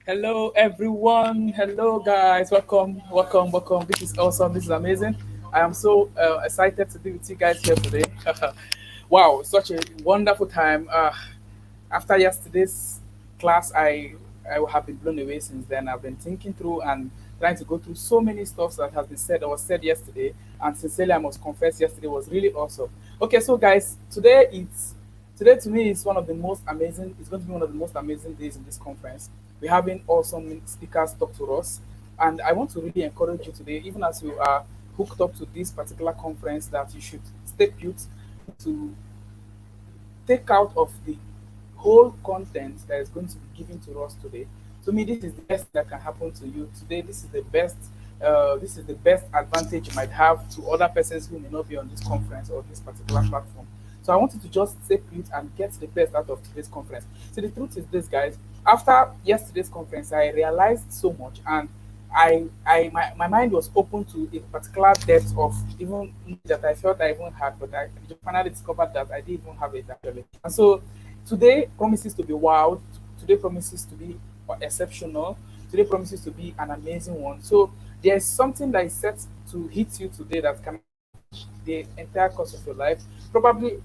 Hello, everyone. Hello, guys. Welcome, welcome, welcome. This is awesome. This is amazing. I am so excited to be with you guys here today. Wow, such a wonderful time. After yesterday's class, I have been blown away since then. I've been thinking through and trying to go through so many stuff that has been said or was said yesterday. And sincerely, I must confess, yesterday was really awesome. Okay, so guys, today to me is one of the most amazing. It's going to be one of the most amazing days in this conference. We're having awesome speakers talk to us, and I want to really encourage you today, even as you are hooked up to this particular conference, that you should stay put to take out of the whole content that is going to be given to us today. To me, this is the best that can happen to you today. This is the best. This is the best advantage you might have to other persons who may not be on this conference or this particular platform. So I wanted to just stay put and get the best out of today's conference. So the truth is this, guys. After yesterday's conference, I realized so much, and my mind was open to a particular depth of even that I felt I even had, but I just finally discovered that I didn't even have it actually. And so today promises to be wild. Today promises to be exceptional. Today promises to be an amazing one. So there's something that is set to hit you today that can the entire course of your life. Probably,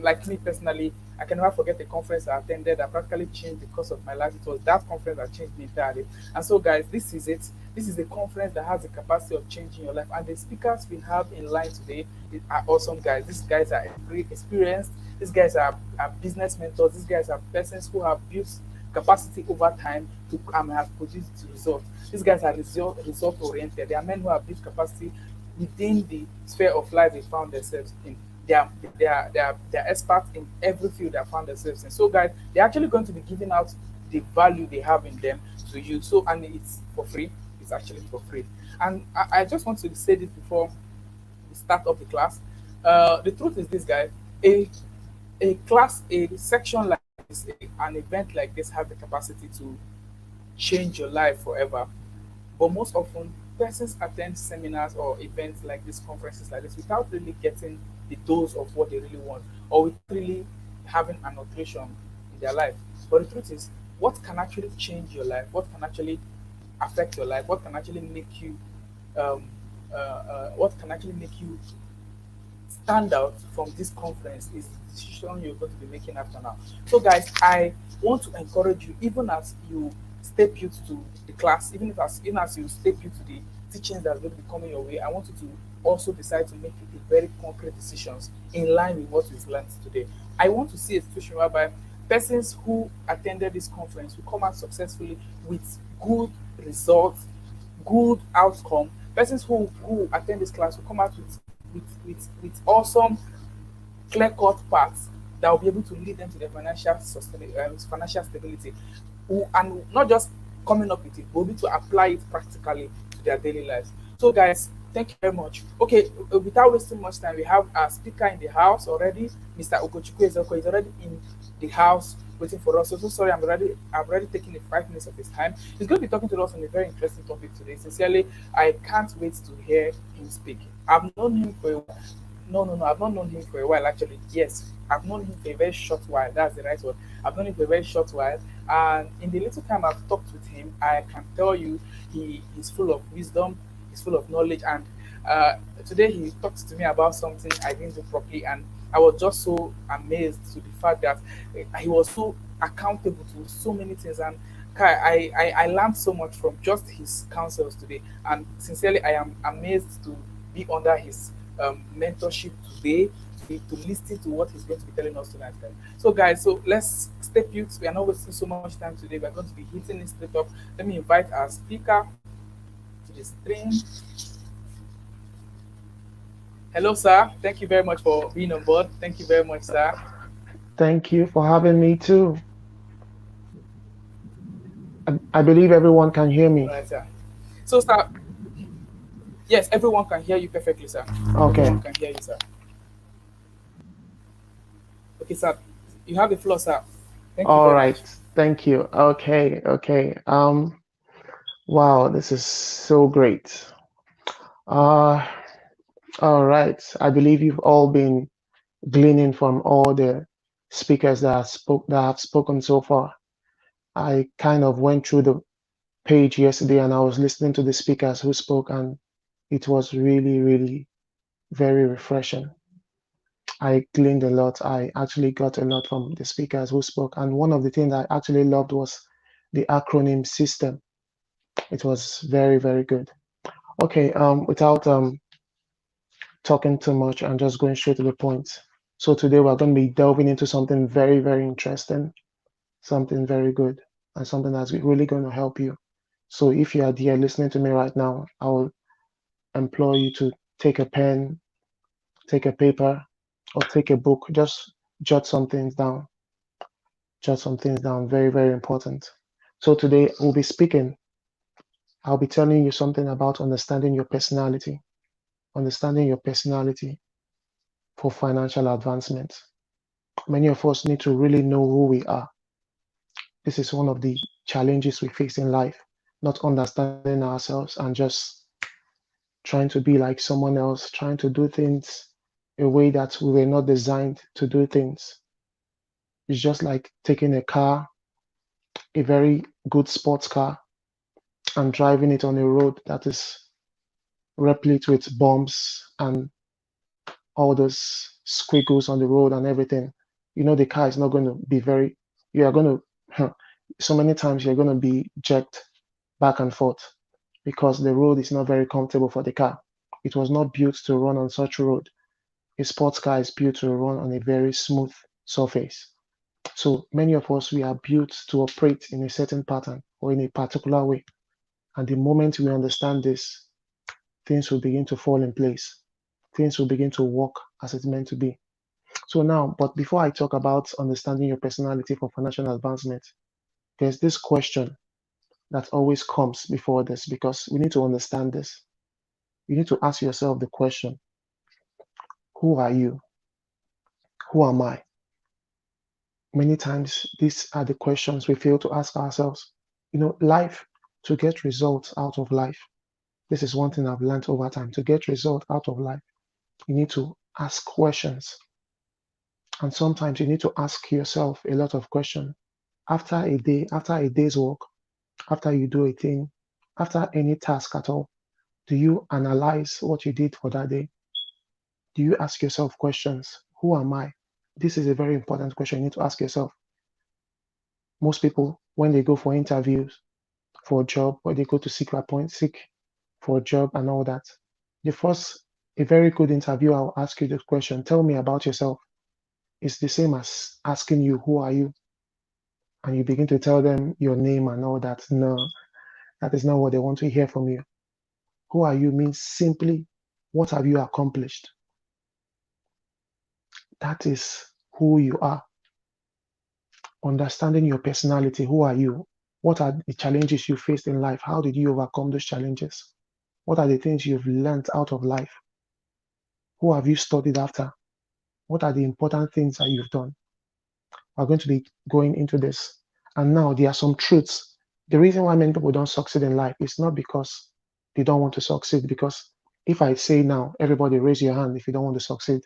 like me personally, I can never forget the conference I attended that practically changed the course of my life. It was that conference that changed me entirely. And so, guys, this is it. This is a conference that has the capacity of changing your life. And the speakers we have in line today are awesome guys. These guys are very experienced. These guys are business mentors. These guys are persons who have built capacity over time to have produced results. These guys are result oriented. They are men who have built capacity within the sphere of life they found themselves in. They are experts in every field they found themselves in. So, guys, they're actually going to be giving out the value they have in them to you. So, and it's for free. It's actually for free. And I just want to say this before we start up the class. The truth is this, guys. A a section like this, an event like this, have the capacity to change your life forever. But most often, persons attend seminars or events like this, conferences like this, without really getting the dose of what they really want, or without really having an alteration in their life. But the truth is, what can actually change your life? What can actually affect your life? What can actually make you, what can actually make you stand out from this conference is the decision you're going to be making after now. So, guys, I want to encourage you, even as you stay put to the class, even as you stay put to the teachings that are going to be coming your way, I want you to also decide to make a very concrete decisions in line with what we've learned today. I want to see a situation whereby persons who attended this conference will come out successfully with good results, good outcome. Persons who attend this class will come out with awesome clear-cut paths that will be able to lead them to their financial stability. And not just coming up with it, but be able to apply it practically to their daily lives. So, guys, thank you very much. Okay, without wasting much time, we have our speaker in the house already. Mr. Okochukwu Ezoko is already in the house waiting for us. So sorry, I've already taken the 5 minutes of his time. He's going to be talking to us on a very interesting topic today. Sincerely, I can't wait to hear him speak. I've known him for a while. No. I've not known him for a while, actually. Yes, I've known him for a very short while. That's the right word. I've known him for a very short while. And in the little time I've talked with him, I can tell you he is full of wisdom, he's full of knowledge. And today he talked to me about something I didn't do properly. And I was just so amazed to the fact that he was so accountable to so many things. And I learned so much from just his counsels today. And sincerely, I am amazed to be under his mentorship today, to listen to what he's going to be telling us tonight, guys. So, guys, so let's stay put. We are not wasting so much time today. We're going to be hitting it straight up. Let me invite our speaker to the stream. Hello, sir. Thank you very much for being on board. Thank you very much, sir. Thank you for having me too. I believe everyone can hear All me. right, sir. So, sir, yes, everyone can hear you perfectly, sir. Okay. Everyone can hear you, sir. Okay, sir. You have the floor, sir. Thank you All very right. much. Thank you. Okay. Wow, this is so great. Uh, all right. I believe you've all been gleaning from all the speakers that have spoken so far. I kind of went through page yesterday and I was listening to the speakers who spoke, and it was really, really very refreshing. I gleaned a lot. I actually got a lot from the speakers who spoke. And one of the things I actually loved was the acronym system. It was very, very good. Okay, without talking too much and just going straight to the point. So today we're going to be delving into something very, very interesting, something very good, and something that's really going to help you. So if you are there listening to me right now, I will implore you to take a pen, take a paper, or take a book. Just jot some things down. Jot some things down. Very, very important. So today we'll be speaking. I'll be telling you something about understanding your personality. Understanding your personality for financial advancement. Many of us need to really know who we are. This is one of the challenges we face in life, not understanding ourselves and just trying to be like someone else, trying to do things a way that we were not designed to do things. It's just like taking a car, a very good sports car, and driving it on a road that is replete with bumps and all those squiggles on the road and everything. You know, the car is not going to be very, you are going to, so many times you're going to be jerked back and forth because the road is not very comfortable for the car. It was not built to run on such road. A sports car is built to run on a very smooth surface. So many of us, we are built to operate in a certain pattern or in a particular way. And the moment we understand this, things will begin to fall in place. Things will begin to work as it's meant to be. So now, but before I talk about understanding your personality for financial advancement, there's this question that always comes before this because we need to understand this. You need to ask yourself the question, who are you? Who am I? Many times, these are the questions we fail to ask ourselves. You know, life, to get results out of life, this is one thing I've learned over time. To get results out of life, you need to ask questions. And sometimes you need to ask yourself a lot of questions. After a day, after a day's work, after you do a thing, after any task at all, do you analyze what you did for that day? Do you ask yourself questions? Who am I? This is a very important question you need to ask yourself. Most people, when they go for interviews for a job or they go to seek for a job and all that, the first, a very good interviewer will ask you this question, tell me about yourself. It's the same as asking you, who are you? And you begin to tell them your name and all that. No, that is not what they want to hear from you. Who are you means simply, what have you accomplished? That is who you are. Understanding your personality, who are you? What are the challenges you faced in life? How did you overcome those challenges? What are the things you've learned out of life? Who have you studied after? What are the important things that you've done? We're going to be going into this. And now there are some truths. The reason why many people don't succeed in life is not because they don't want to succeed. Because if I say now, everybody raise your hand if you don't want to succeed,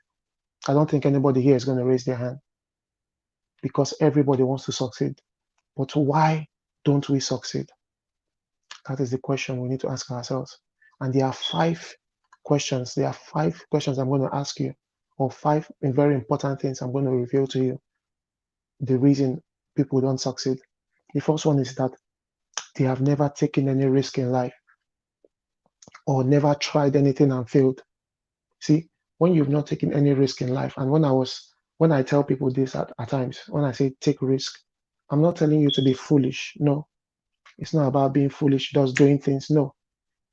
I don't think anybody here is going to raise their hand because everybody wants to succeed. But why don't we succeed? That is the question we need to ask ourselves. And there are five questions. There are five questions I'm going to ask you, or five very important things I'm going to reveal to you. The reason people don't succeed. The first one is that they have never taken any risk in life or never tried anything and failed. See, when you've not taken any risk in life, and when I tell people this at times, when I say take risk, I'm not telling you to be foolish. No, it's not about being foolish, just doing things. No,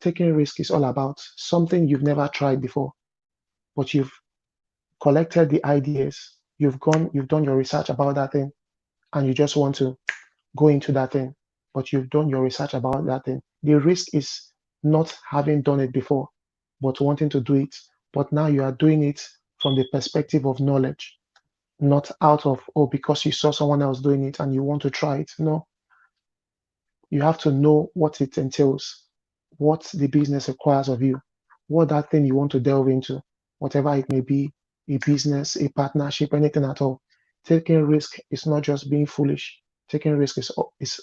taking risk is all about something you've never tried before, but you've collected the ideas, you've done your research about that thing, and you just want to go into that thing, but you've done your research about that thing. The risk is not having done it before, but wanting to do it. But now you are doing it from the perspective of knowledge, not out of, oh, because you saw someone else doing it and you want to try it. No, you have to know what it entails, what the business requires of you, what that thing you want to delve into, whatever it may be, a business, a partnership, anything at all. Taking risk is not just being foolish. Taking risk is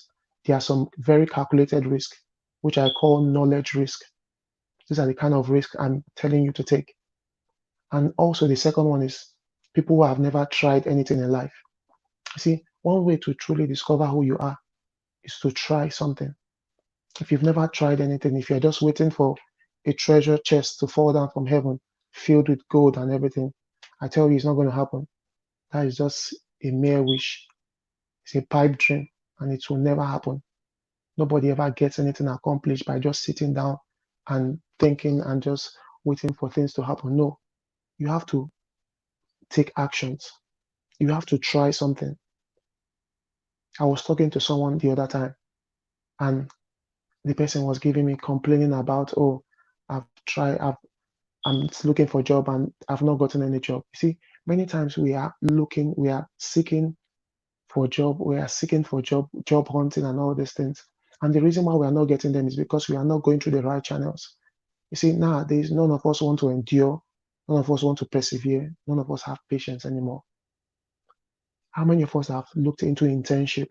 There are some very calculated risk, which I call knowledge risk. These are the kind of risk I'm telling you to take. And also the second one is people who have never tried anything in life. You see, one way to truly discover who you are is to try something. If you've never tried anything, if you're just waiting for a treasure chest to fall down from heaven, filled with gold and everything, I tell you, it's not going to happen. That is just a mere wish. It's a pipe dream, and it will never happen. Nobody ever gets anything accomplished by just sitting down and thinking and just waiting for things to happen. No, you have to take actions. You have to try something. I was talking to someone the other time, and the person was giving me complaining about, oh, I've tried, I'm looking for a job and I've not gotten any job. You see, many times we are seeking for a job, we are seeking for job hunting and all these things. And the reason why we are not getting them is because we are not going through the right channels. You see, nowadays, none of us want to endure, none of us want to persevere, none of us have patience anymore. How many of us have looked into internship?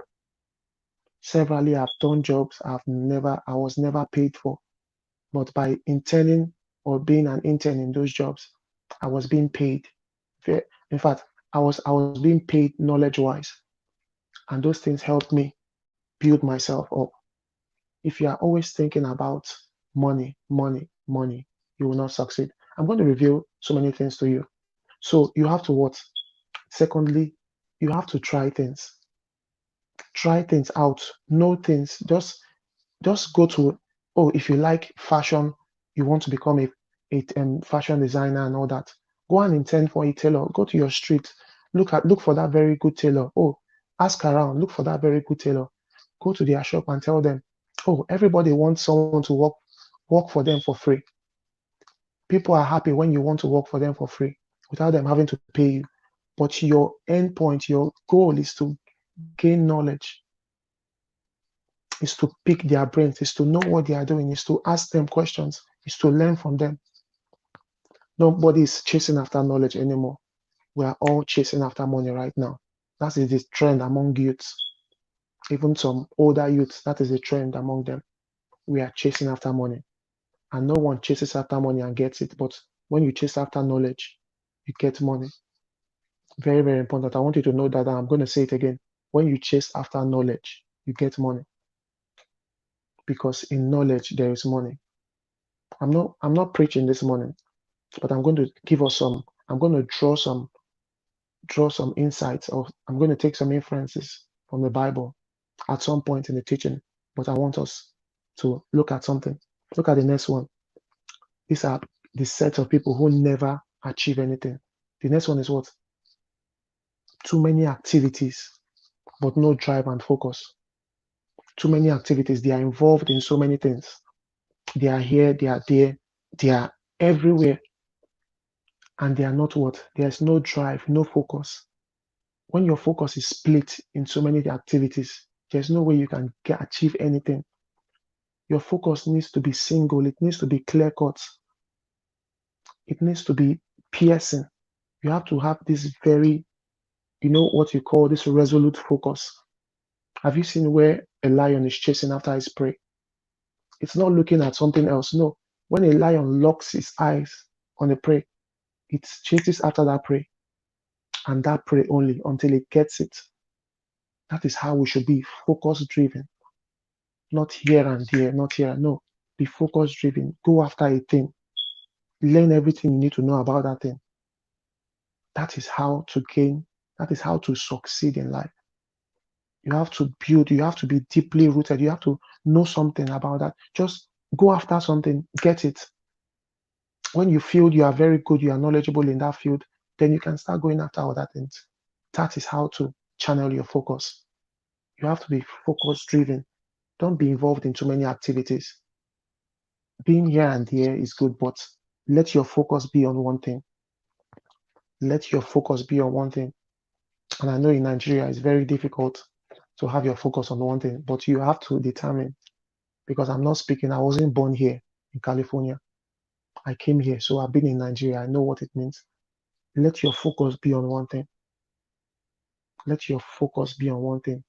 Severally, I've done jobs I was never paid for, but by interning or being an intern in those jobs, I was being paid. In fact, I was being paid knowledge wise, and those things helped me build myself up. If you are always thinking about money, money, money, you will not succeed. I'm going to reveal so many things to you. So you have to what? Secondly, you have to try things. Try things out. Know things. Just go to, oh, if you like fashion, you want to become a fashion designer and all that. Go and intern for a tailor. Go to your street. Look for that very good tailor. Oh, ask around. Look for that very good tailor. Go to their shop and tell them, oh, everybody wants someone to work for them for free. People are happy when you want to work for them for free without them having to pay you. But your end point, your goal is to gain knowledge, is to pick their brains, is to know what they are doing, is to ask them questions, is to learn from them. Nobody is chasing after knowledge anymore. We are all chasing after money right now. That is the trend among youths. Even some older youths, that is the trend among them. We are chasing after money. And no one chases after money and gets it. But when you chase after knowledge, you get money. Very, very important. I want you to know that. I'm going to say it again. When you chase after knowledge, you get money. Because in knowledge, there is money. I'm not preaching this morning, but I'm going to give us some, I'm going to draw some insights, or I'm going to take some inferences from the Bible at some point in the teaching. But I want us to look at something. Look at the next one. These are the set of people who never achieve anything. The next one is what? Too many activities, but no drive and focus. Too many activities. They are involved in so many things. They are here, they are there, they are everywhere, and they are not what? There's no drive, no focus. When your focus is split in so many activities, there's no way you can achieve anything. Your focus needs to be single, it needs to be clear cut, it needs to be piercing. You have to have this very, what you call this resolute focus. Have you seen where a lion is chasing after his prey? It's not looking at something else. No. When a lion locks his eyes on a prey, it chases after that prey and that prey only until it gets it. That is how we should be, focus driven. Not here and there, not here. No. Be focus driven. Go after a thing. Learn everything you need to know about that thing. That is how to gain, that is how to succeed in life. You have to build, you have to be deeply rooted, you have to know something about that. Just go after something, get it. When you feel you are very good, you are knowledgeable in that field, then you can start going after other things. That is how to channel your focus. You have to be focus driven. Don't be involved in too many activities. Being here and there is good, but let your focus be on one thing. Let your focus be on one thing. And I know in Nigeria it's very difficult to have your focus on one thing, but you have to determine, because I'm not speaking, I wasn't born here in California. I came here, so I've been in Nigeria. I know what it means. Let your focus be on one thing. Let your focus be on one thing.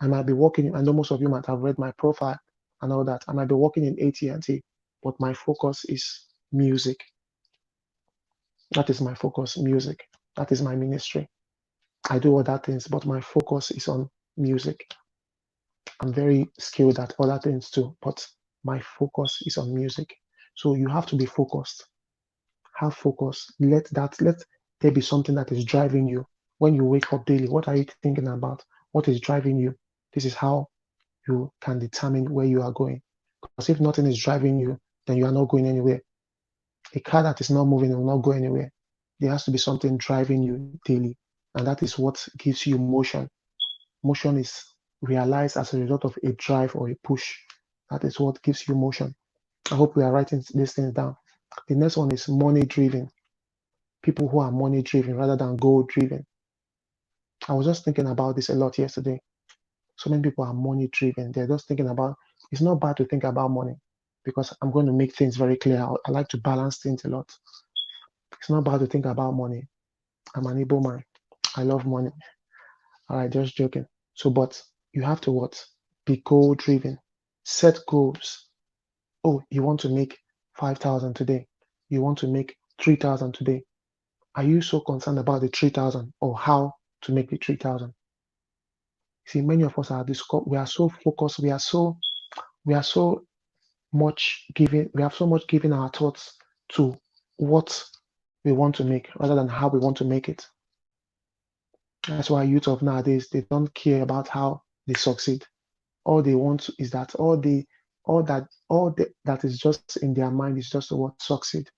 I might be working. I know most of you might have read my profile and all that. I might be working in AT&T, but my focus is music. That is my focus, music. That is my ministry. I do other things, but my focus is on music. I'm very skilled at other things too, but my focus is on music. So you have to be focused. Have focus. Let there be something that is driving you. When you wake up daily, what are you thinking about? What is driving you? This is how you can determine where you are going. Because if nothing is driving you, then you are not going anywhere. A car that is not moving will not go anywhere. There has to be something driving you daily, and that is what gives you motion. Motion is realized as a result of a drive or a push. That is what gives you motion. I hope we are writing these things down. The next one is money driven. People who are money driven rather than goal driven. I was just thinking about this a lot yesterday. So many people are money driven. They're just thinking about it's not bad to think about money because I'm going to make things very clear. I like to balance things a lot. It's not bad to think about money. I'm an able man. I love money. All right, just joking. So, but you have to what? Be goal driven. Set goals. Oh, you want to make 5,000 today. You want to make 3,000 today. Are you so concerned about the 3,000 or how to make the 3,000? See, many of us are we are so focused. We are so much giving. We have so much giving our thoughts to what we want to make rather than how we want to make it. That's why youth of nowadays they don't care about how they succeed. All they want is that that is just in their mind is just the word succeed.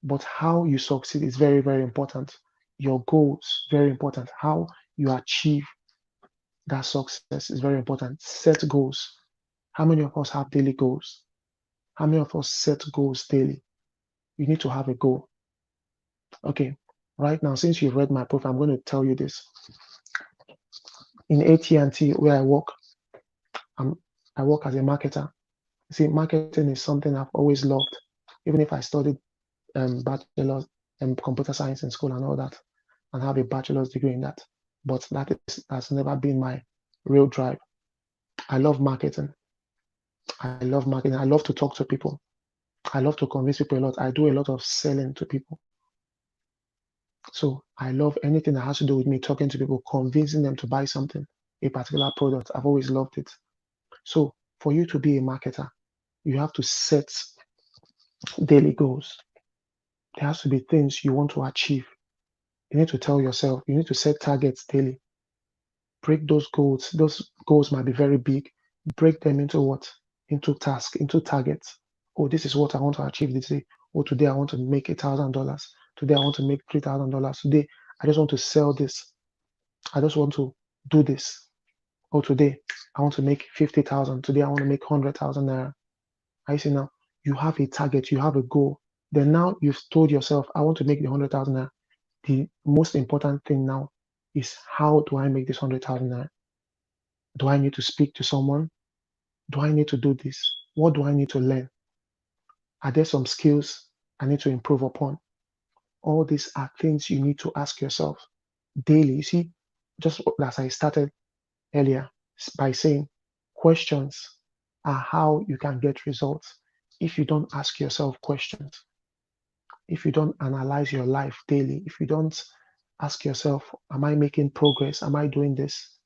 But how you succeed is very, very important. Your goals, very important. How you achieve that success is very important. Set goals. How many of us have daily goals? How many of us set goals daily? You need to have a goal. Okay. Right now, since you've read my profile, I'm going to tell you this. In AT&T, where I'm, I work as a marketer. See, marketing is something I've always loved. Even if I studied bachelor's in computer science in school and all that, and have a bachelor's degree in that. But has never been my real drive. I love marketing. I love marketing. I love to talk to people. I love to convince people a lot. I do a lot of selling to people. So I love anything that has to do with me talking to people, convincing them to buy something, a particular product. I've always loved it. So for you to be a marketer, you have to set daily goals. There has to be things you want to achieve. You need to tell yourself, you need to set targets daily. Break those goals. Those goals might be very big. Break them into what? Into tasks, into targets. Oh, this is what I want to achieve this day. Oh, today I want to make $1,000. Today I want to make $3,000. Today I just want to sell this. I just want to do this. Oh, today I want to make 50,000. Today I want to make 100,000 naira. I see now you have a target, you have a goal. Then now you've told yourself, I want to make the 100,000 naira. The most important thing now is how do I make this 100,000 naira? Do I need to speak to someone? Do I need to do this? What do I need to learn? Are there some skills I need to improve upon? All these are things you need to ask yourself daily. You see, just as I started earlier by saying, questions are how you can get results. If you don't ask yourself questions, if you don't analyze your life daily, if you don't ask yourself, am I making progress? Am I doing this?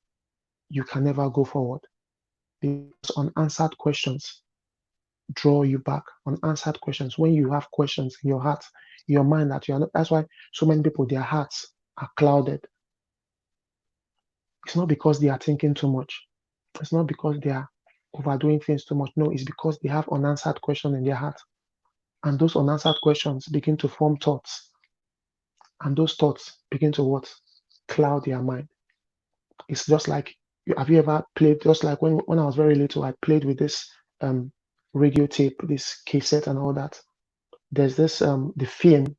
You can never go forward because unanswered questions draw you back. Unanswered questions. When you have questions in your heart, in your mind that you are not, that's why so many people, their hearts are clouded. It's not because they are thinking too much. It's not because they are overdoing things too much. No, it's because they have unanswered questions in their heart. And those unanswered questions begin to form thoughts. And those thoughts begin to what? Cloud their mind. It's just like, have you ever played, just like when I was very little, I played with this um, radio tape, this cassette and all that. There's this, the film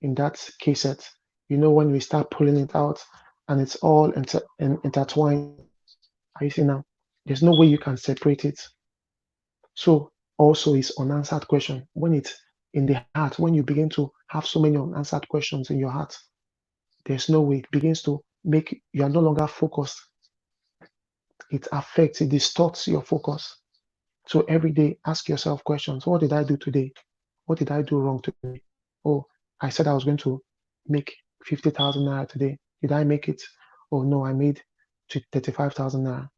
in that cassette, when we start pulling it out and it's all intertwined. Are you see now? There's no way you can separate it. So also is unanswered question. When it's in the heart, when you begin to have so many unanswered questions in your heart, there's no way it begins to make you are no longer focused. It affects, it distorts your focus. So every day, ask yourself questions. What did I do today? What did I do wrong today? Oh, I said I was going to make 50,000 naira today. Did I make it? Oh, no, I made 35,000 naira.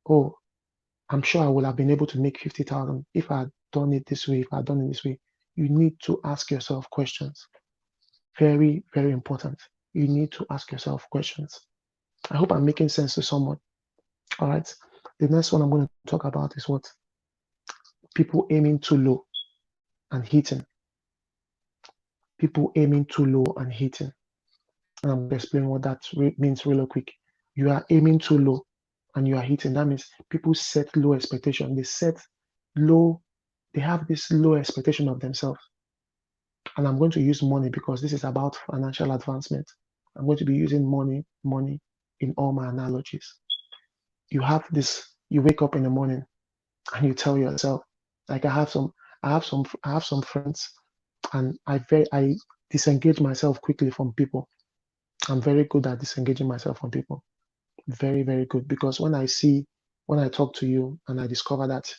Oh, I'm sure I would have been able to make 50,000 if I had done it this way, if I had done it this way. You need to ask yourself questions. Very, very important. You need to ask yourself questions. I hope I'm making sense to someone. All right. The next one I'm going to talk about is what people aiming too low and hitting. People aiming too low and hitting. And I'm going to explain what that means real quick. You are aiming too low and you are hitting. That means people set low expectation. They set low, they have this low expectation of themselves. And I'm going to use money because this is about financial advancement. I'm going to be using money in all my analogies. You have this, you wake up in the morning and you tell yourself, like I have some friends and I disengage myself quickly from people. I'm very good at disengaging myself from people. Very, very good. Because when I talk to you and I discover that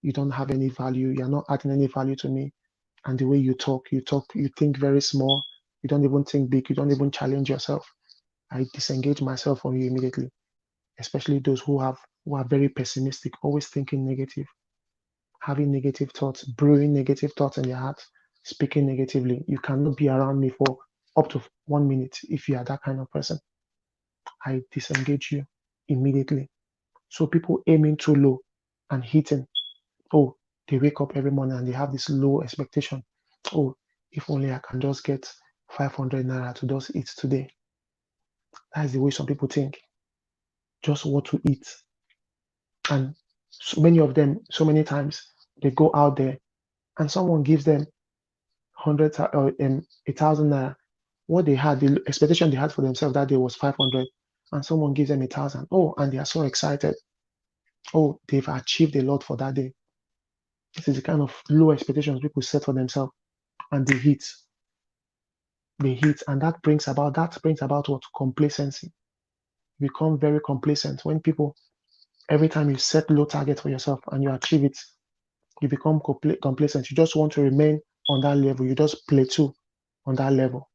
you don't have any value, you're not adding any value to me, and the way you think very small, you don't even think big, you don't even challenge yourself. I disengage myself from you immediately, especially those who are very pessimistic, always thinking negative, having negative thoughts, brewing negative thoughts in their heart, speaking negatively. You cannot be around me for up to 1 minute if you are that kind of person. I disengage you immediately. So people aiming too low and hitting, oh, they wake up every morning and they have this low expectation. Oh, if only I can just get 500 naira to just eat today. That's the way some people think. Just what to eat. And so many of them, so many times, they go out there and someone gives them 100 or 1,000 naira. What they had, the expectation they had for themselves that day was 500, and someone gives them 1,000. Oh, and they are so excited. Oh, they've achieved a lot for that day. This is the kind of low expectations people set for themselves, and they hit, and that brings about what complacency. You become very complacent when people every time you set low target for yourself and you achieve it, you become complacent. You just want to remain on that level. You just plateau on that level.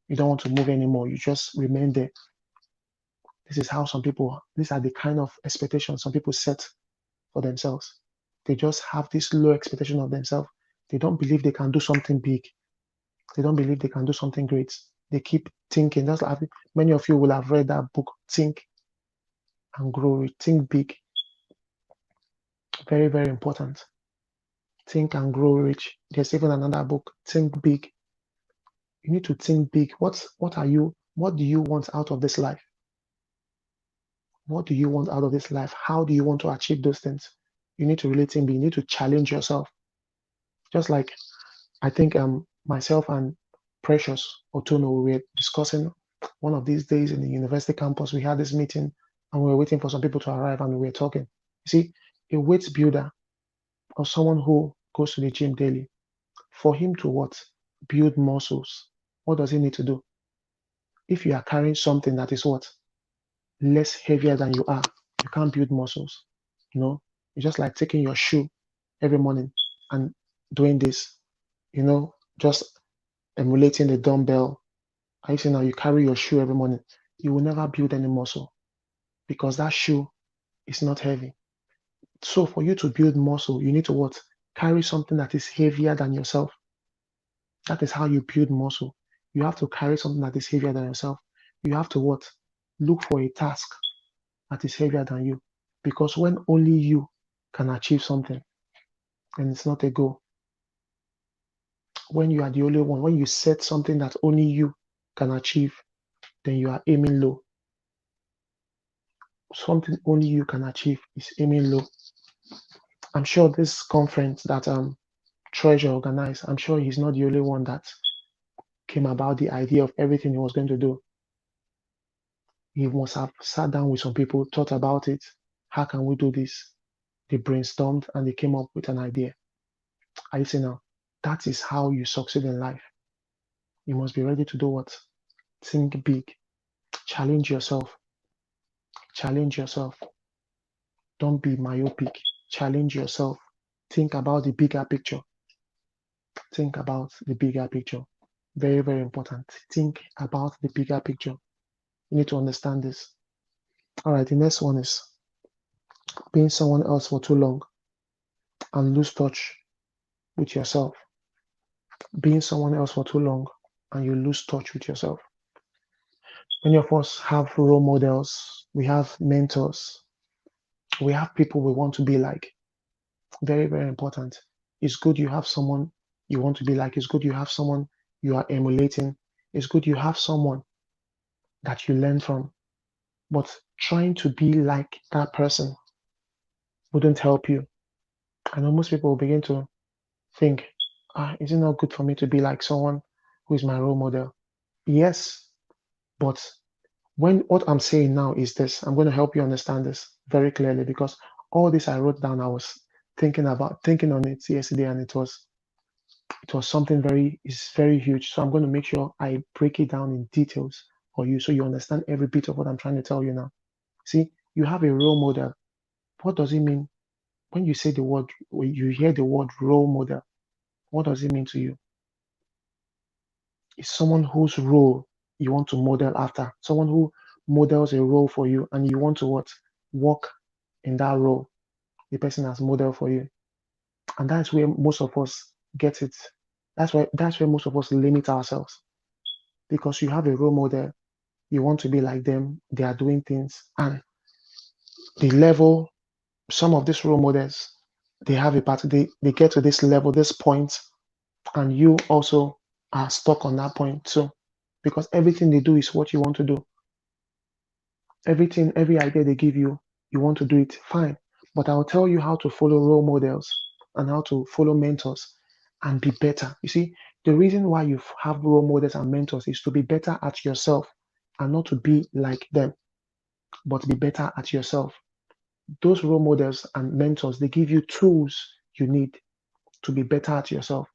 You don't want to move anymore. You just remain there. This is how some people. These are the kind of expectations some people set for themselves. They just have this low expectation of themselves. They don't believe they can do something big. They don't believe they can do something great. They keep thinking. That's like many of you will have read that book, Think and Grow Rich. Think big. Very, very important. Think and Grow Rich. There's even another book, Think Big. You need to think big. What do you want out of this life? What do you want out of this life? How do you want to achieve those things? You need to really think big. You need to challenge yourself. Just like I think myself and Precious Otono, we were discussing one of these days in the university campus. We had this meeting and we were waiting for some people to arrive and we were talking. You see, a weight builder or someone who goes to the gym daily, for him to what? Build muscles. What does he need to do? If you are carrying something that is what? Less heavier than you are, you can't build muscles. You know, it's just like taking your shoe every morning and doing this, just emulating the dumbbell. I say now you carry your shoe every morning, you will never build any muscle because that shoe is not heavy. So for you to build muscle, you need to what? Carry something that is heavier than yourself. That is how you build muscle. You have to carry something that is heavier than yourself. You have to what? Look for a task that is heavier than you. Because when only you can achieve something, and it's not a goal. When you are the only one, when you set something that only you can achieve, then you are aiming low. Something only you can achieve is aiming low. I'm sure this conference that Treasure organized, I'm sure he's not the only one that came about the idea of everything he was going to do. He must have sat down with some people, thought about it. How can we do this? They brainstormed and they came up with an idea. I say now, that is how you succeed in life. You must be ready to do what? Think big. Challenge yourself. Challenge yourself. Don't be myopic. Challenge yourself. Think about the bigger picture. Think about the bigger picture. Very, very important. Think about the bigger picture. You need to understand this. All right, the next one is being someone else for too long and lose touch with yourself. Being someone else for too long and you lose touch with yourself. Many of us have role models, we have mentors, we have people we want to be like. Very, very important. It's good you have someone you want to be like. It's good you have someone you are emulating. It's good you have someone that you learn from. But trying to be like that person wouldn't help you. I know most people will begin to think, is it not good for me to be like someone who is my role model? Yes, but when what I'm saying now is this, I'm going to help you understand this very clearly because all this I wrote down, I was thinking on it yesterday, and it was something very huge. So I'm going to make sure I break it down in details for you so you understand every bit of what I'm trying to tell you now. See, you have a role model. What does it mean when you say the word, when you hear the word role model? What does it mean to you? It's someone whose role you want to model after, someone who models a role for you, and you want to what? Walk in that role the person has modeled for you. And that's where most of us get it. That's where most of us limit ourselves. Because you have a role model, you want to be like them, they are doing things, and the level, some of these role models, they have a part, they get to this level, this point, and you also are stuck on that point too. Because everything they do is what you want to do. Everything, every idea they give you, you want to do it, fine. But I'll tell you how to follow role models and how to follow mentors and be better. You see, the reason why you have role models and mentors is to be better at yourself and not to be like them, but be better at yourself. Those role models and mentors, they give you tools you need to be better at yourself.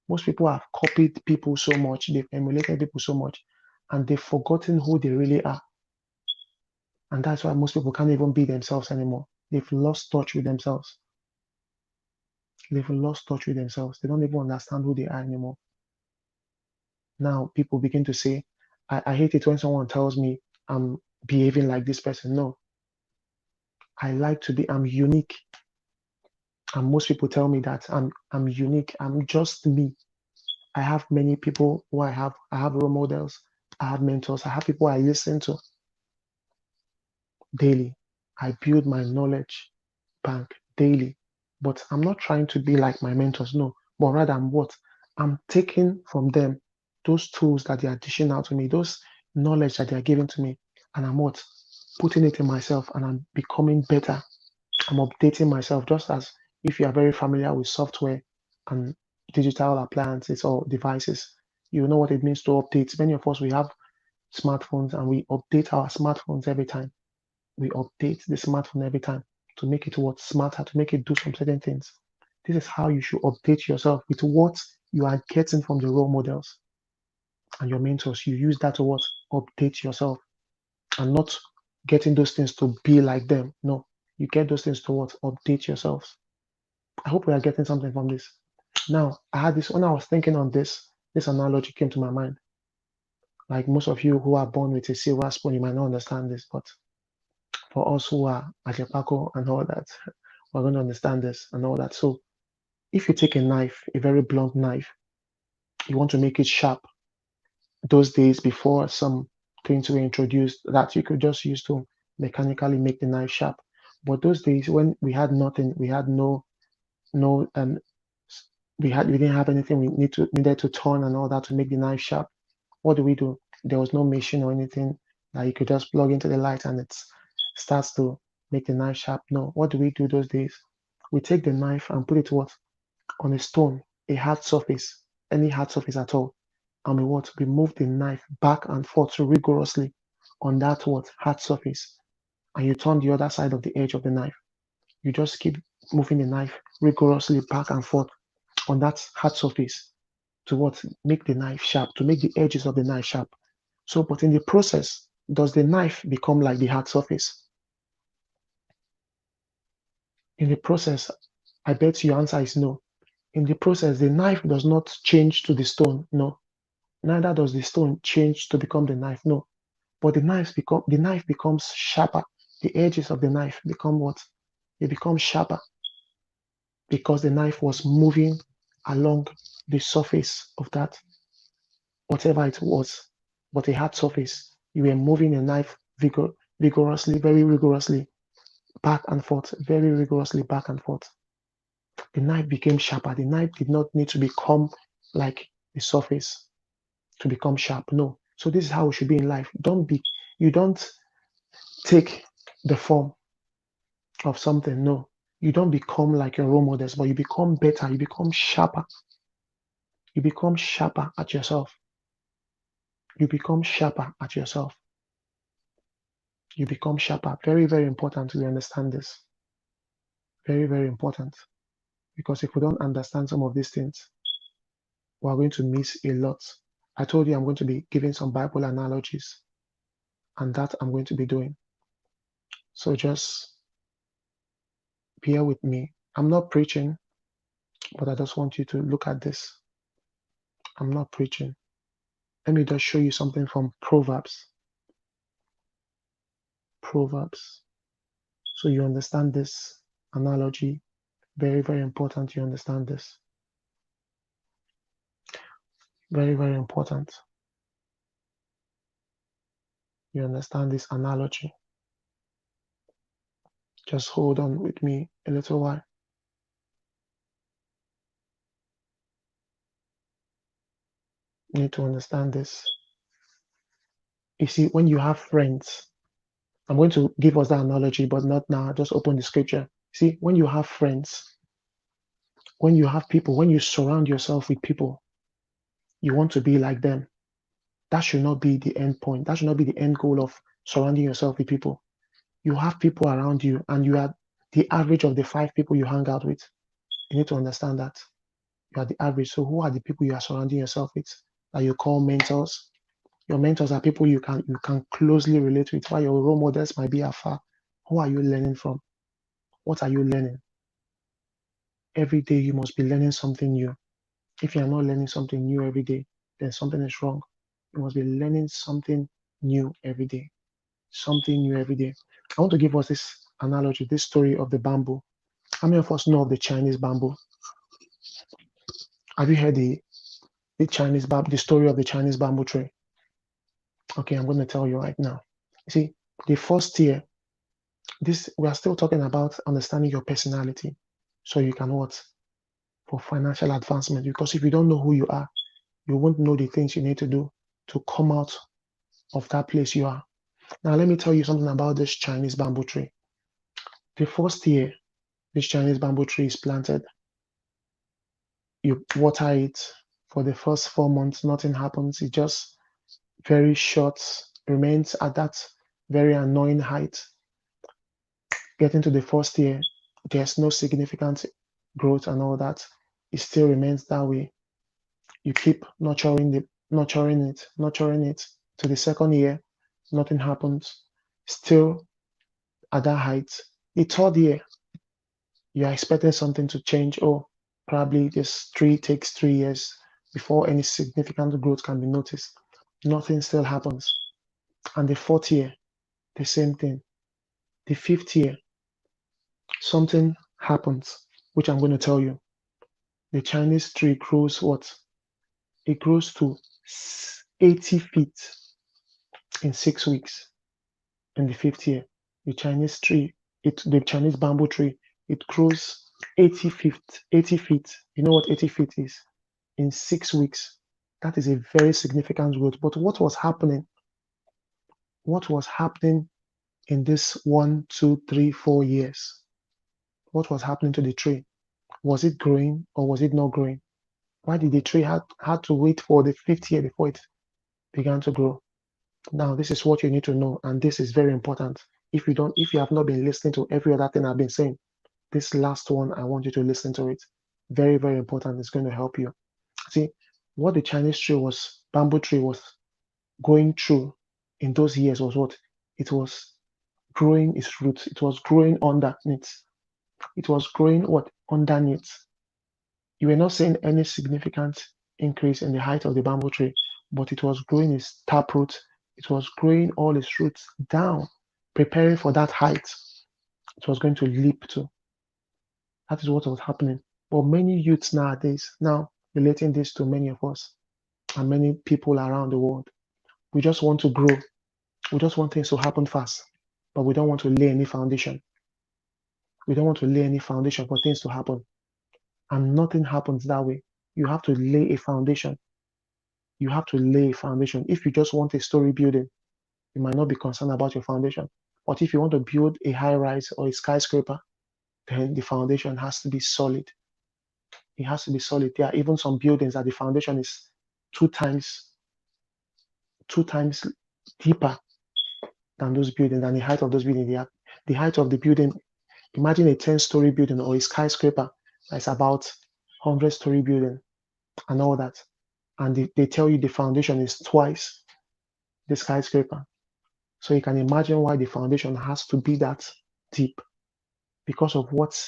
Most people have copied people so much, they've emulated people so much, and they've forgotten who they really are. And that's why most people can't even be themselves anymore. They've lost touch with themselves. They've lost touch with themselves. They don't even understand who they are anymore. Now people begin to say, I hate it when someone tells me I'm behaving like this person. No, I like to be, I'm unique. And most people tell me that I'm unique. I'm just me. I have many people who I have role models, I have mentors, I have people I listen to daily. I build my knowledge bank daily. But I'm not trying to be like my mentors, no. But rather, I'm what? I'm taking from them those tools that they are dishing out to me, those knowledge that they are giving to me, and I'm what? Putting it in myself, and I'm becoming better. I'm updating myself, just as if you are very familiar with software and digital appliances or devices, you know what it means to update. Many of us, we have smartphones and we update our smartphones every time. We update the smartphone every time to make it what smarter, to make it do some certain things. This is how you should update yourself with what you are getting from the role models and your mentors. You use that to what update yourself and not getting those things to be like them. No, you get those things to what update yourselves. I hope we are getting something from this. Now, I had this when I was thinking on this. This analogy came to my mind. Like most of you who are born with a silver spoon, you might not understand this, but for us who are Ajapako and all that, we're going to understand this and all that. So if you take a knife, a very blunt knife, you want to make it sharp. Those days before some things were introduced that you could just use to mechanically make the knife sharp. But those days when we had nothing, we had no we didn't have anything we needed to turn and all that to make the knife sharp. What do we do? There was no machine or anything that you could just plug into the light and it starts to make the knife sharp. No. What do we do those days? We take the knife and put it what? On a stone, a hard surface, any hard surface at all. And we what? We move the knife back and forth so rigorously on that what? Hard surface. And you turn the other side of the edge of the knife. You just keep moving the knife rigorously back and forth on that hard surface to what? Make the knife sharp, to make the edges of the knife sharp. So, but in the process, does the knife become like the hard surface? In the process, I bet your answer is no. In the process, the knife does not change to the stone. No. Neither does the stone change to become the knife. No. But the knife becomes sharper. The edges of the knife become what? It becomes sharper because the knife was moving along the surface of that, whatever it was, but a hard surface. You were moving a knife vigorously, very rigorously, back and forth, very rigorously back and forth. The knife became sharper. The knife did not need to become like the surface to become sharp. No. So this is how it should be in life. You don't take the form of something. No. You don't become like your role models, but you become better. You become sharper. You become sharper at yourself. You become sharper at yourself. You become sharper. Very, very important to understand this. Very, very important. Because if we don't understand some of these things, we're going to miss a lot. I told you I'm going to be giving some Bible analogies, and that I'm going to be doing. So just bear with me. I'm not preaching, but I just want you to look at this. I'm not preaching. Let me just show you something from Proverbs. Proverbs. So you understand this analogy. Very, very important you understand this. Very, very important you understand this analogy. Just hold on with me a little while. You need to understand this. You see, when you have friends, I'm going to give us that analogy, but not now. Just open the scripture. See, when you have friends, when you have people, when you surround yourself with people, you want to be like them. That should not be the end point. That should not be the end goal of surrounding yourself with people. You have people around you, and you are the average of the 5 people you hang out with. You need to understand that. You are the average. So who are the people you are surrounding yourself with that you call mentors? Your mentors are people you can closely relate with, while your role models might be afar. Who are you learning from? What are you learning? Every day you must be learning something new. If you are not learning something new every day, then something is wrong. You must be learning something new every day. Something new every day. I want to give us this analogy, this story of the bamboo. How many of us know of the Chinese bamboo? Have you heard the story of the Chinese bamboo tree? Okay, I'm going to tell you right now. See, the first year, this we are still talking about understanding your personality, so you can what for financial advancement. Because if you don't know who you are, you won't know the things you need to do to come out of that place you are. Now, let me tell you something about this Chinese bamboo tree. The first year this Chinese bamboo tree is planted, you water it for the first 4 months, nothing happens. It just very short, remains at that very annoying height. Getting to the first year, there's no significant growth and all that. It still remains that way. You keep nurturing it to the second year, nothing happens. Still at that height. The third year, you are expecting something to change. Oh, probably this tree takes 3 years before any significant growth can be noticed. Nothing still happens. And the fourth year, the same thing. The fifth year, something happens, which I'm going to tell you. The Chinese tree grows what? It grows to 80 feet in 6 weeks in the fifth year. The the Chinese bamboo tree, it grows 80 feet. 80 feet. You know what 80 feet is? In 6 weeks. That is a very significant growth. But what was happening? What was happening in this 1, 2, 3, 4 years? What was happening to the tree? Was it growing or was it not growing? Why did the tree had to wait for the fifth year before it began to grow? Now, this is what you need to know, and this is very important. If you have not been listening to every other thing I've been saying, this last one, I want you to listen to it. Very, very important. It's going to help you. See, what the bamboo tree was going through in those years was what? It was growing its roots. It was growing underneath. It was growing what underneath. You were not seeing any significant increase in the height of the bamboo tree, but it was growing its taproot. It was growing all its roots down, preparing for that height it was going to leap to. That is what was happening. But many youths nowadays, now relating this to many of us and many people around the world, we just want to grow. We just want things to happen fast, but we don't want to lay any foundation. We don't want to lay any foundation for things to happen. And nothing happens that way. You have to lay a foundation. You have to lay a foundation. If you just want a story building, you might not be concerned about your foundation. But if you want to build a high rise or a skyscraper, then the foundation has to be solid. It has to be solid. There are even some buildings that the foundation is two times two times deeper than those buildings, than the height of those buildings. The height of the building, imagine a 10-story building or a skyscraper that's about 100-story building and all that. And they tell you the foundation is twice the skyscraper. So you can imagine why the foundation has to be that deep because of what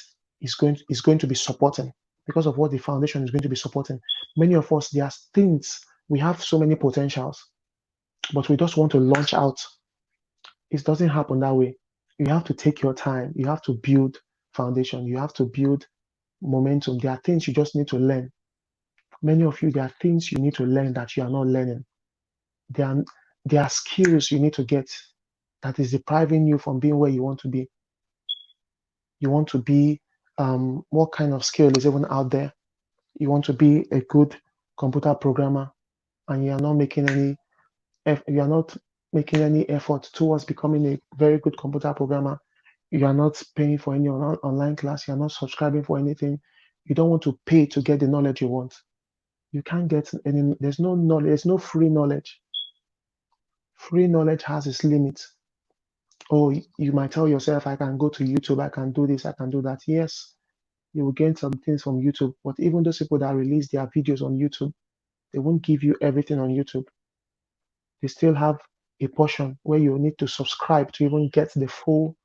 is going to be supporting, because of what the foundation is going to be supporting. Many of us, there are things, we have so many potentials, but we just want to launch out. It doesn't happen that way. You have to take your time. You have to build foundation. You have to build momentum. There are things you just need to learn. Many of you, there are things you need to learn that you are not learning. There are, there are skills you need to get that is depriving you from being where you want to be. You want to be, what kind of skill is even out there? You want to be a good computer programmer and you are not making any you are not making any effort towards becoming a very good computer programmer. You are not paying for any online class. You are not subscribing for anything. You don't want to pay to get the knowledge you want. You can't get any. There's no knowledge. There's no free knowledge. Free knowledge has its limits. Oh, you might tell yourself, I can go to YouTube. I can do this. I can do that. Yes, you will gain some things from YouTube. But even those people that release their videos on YouTube, they won't give you everything on YouTube. They still have a portion where you need to subscribe to even get the full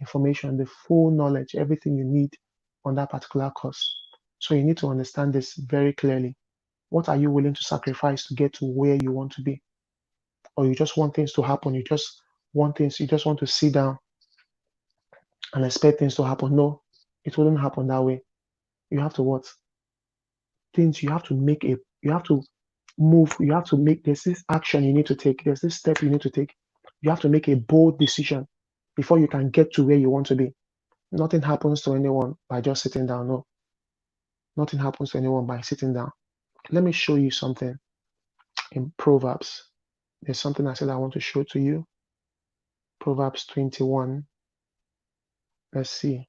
information, the full knowledge, everything you need on that particular course. So you need to understand this very clearly. What are you willing to sacrifice to get to where you want to be? Or you just want things to happen, you just want to sit down and expect things to happen. No, it wouldn't happen that way. You have to what? Things you have to make a you have to move, you have to make there's this action you need to take, there's this step you need to take. You have to make a bold decision before you can get to where you want to be. Nothing happens to anyone by just sitting down. No, nothing happens to anyone by sitting down. Let me show you something in Proverbs. There's something I said I want to show to you. Proverbs 21. Let's see.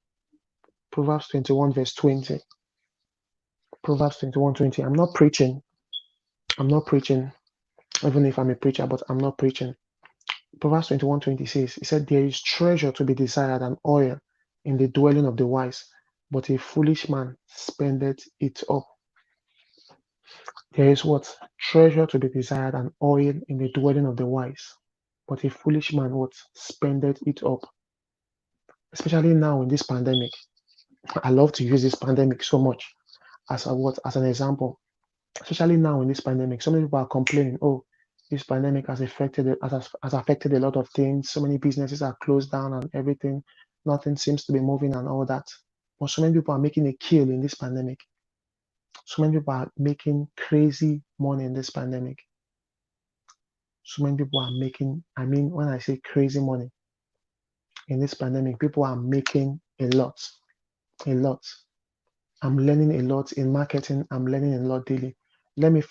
Proverbs 21, verse 20. Proverbs 21:20. I'm not preaching. I'm not preaching, even if I'm a preacher, but I'm not preaching. Proverbs 21:20 says, it said, there is treasure to be desired and oil in the dwelling of the wise, but a foolish man spendeth it up. There is what? Treasure to be desired and oil in the dwelling of the wise, but a foolish man what? Spendeth it up. Especially now in this pandemic. I love to use this pandemic so much as a what? As an example. Especially now in this pandemic, so many people are complaining, oh, this pandemic has affected a lot of things. So many businesses are closed down and everything. Nothing seems to be moving and all that. But so many people are making a kill in this pandemic. So many people are making crazy money in this pandemic. So many people are making, I mean, when I say crazy money in this pandemic, people are making a lot, a lot. I'm learning a lot in marketing. I'm learning a lot daily. Let me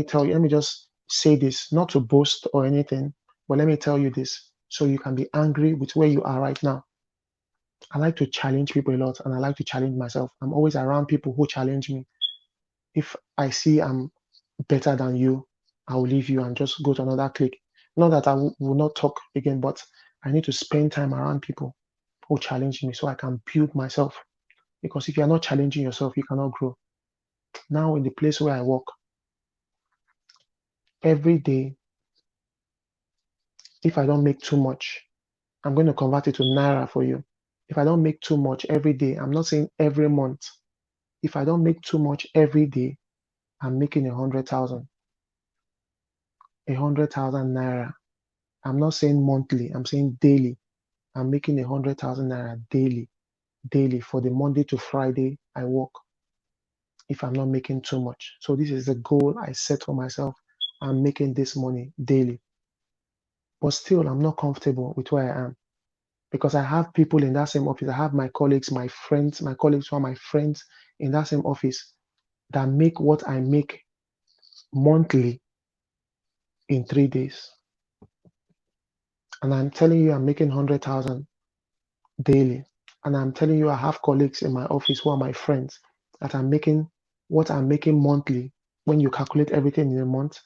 tell you. Let me just say this, not to boast or anything, but let me tell you this, so you can be angry with where you are right now. I like to challenge people a lot, and I like to challenge myself. I'm always around people who challenge me. If I see I'm better than you, I will leave you and just go to another clique. Not that I will not talk again, but I need to spend time around people who challenge me so I can build myself. Because if you're not challenging yourself, you cannot grow. Now, in the place where I work, every day, if I don't make too much, I'm going to convert it to Naira for you. If I don't make too much every day, I'm not saying every month. If I don't make too much every day, I'm making 100,000, 100,000 naira. I'm not saying monthly, I'm saying daily. I'm making 100,000 naira daily, daily for the Monday to Friday I work if I'm not making too much. So this is the goal I set for myself. I'm making this money daily. But still, I'm not comfortable with where I am because I have people in that same office. I have my colleagues, my friends, my colleagues who are my friends in that same office that make what I make monthly in 3 days. And I'm telling you, I'm making 100,000 daily. And I'm telling you, I have colleagues in my office who are my friends that are making what I'm making monthly. When you calculate everything in a month,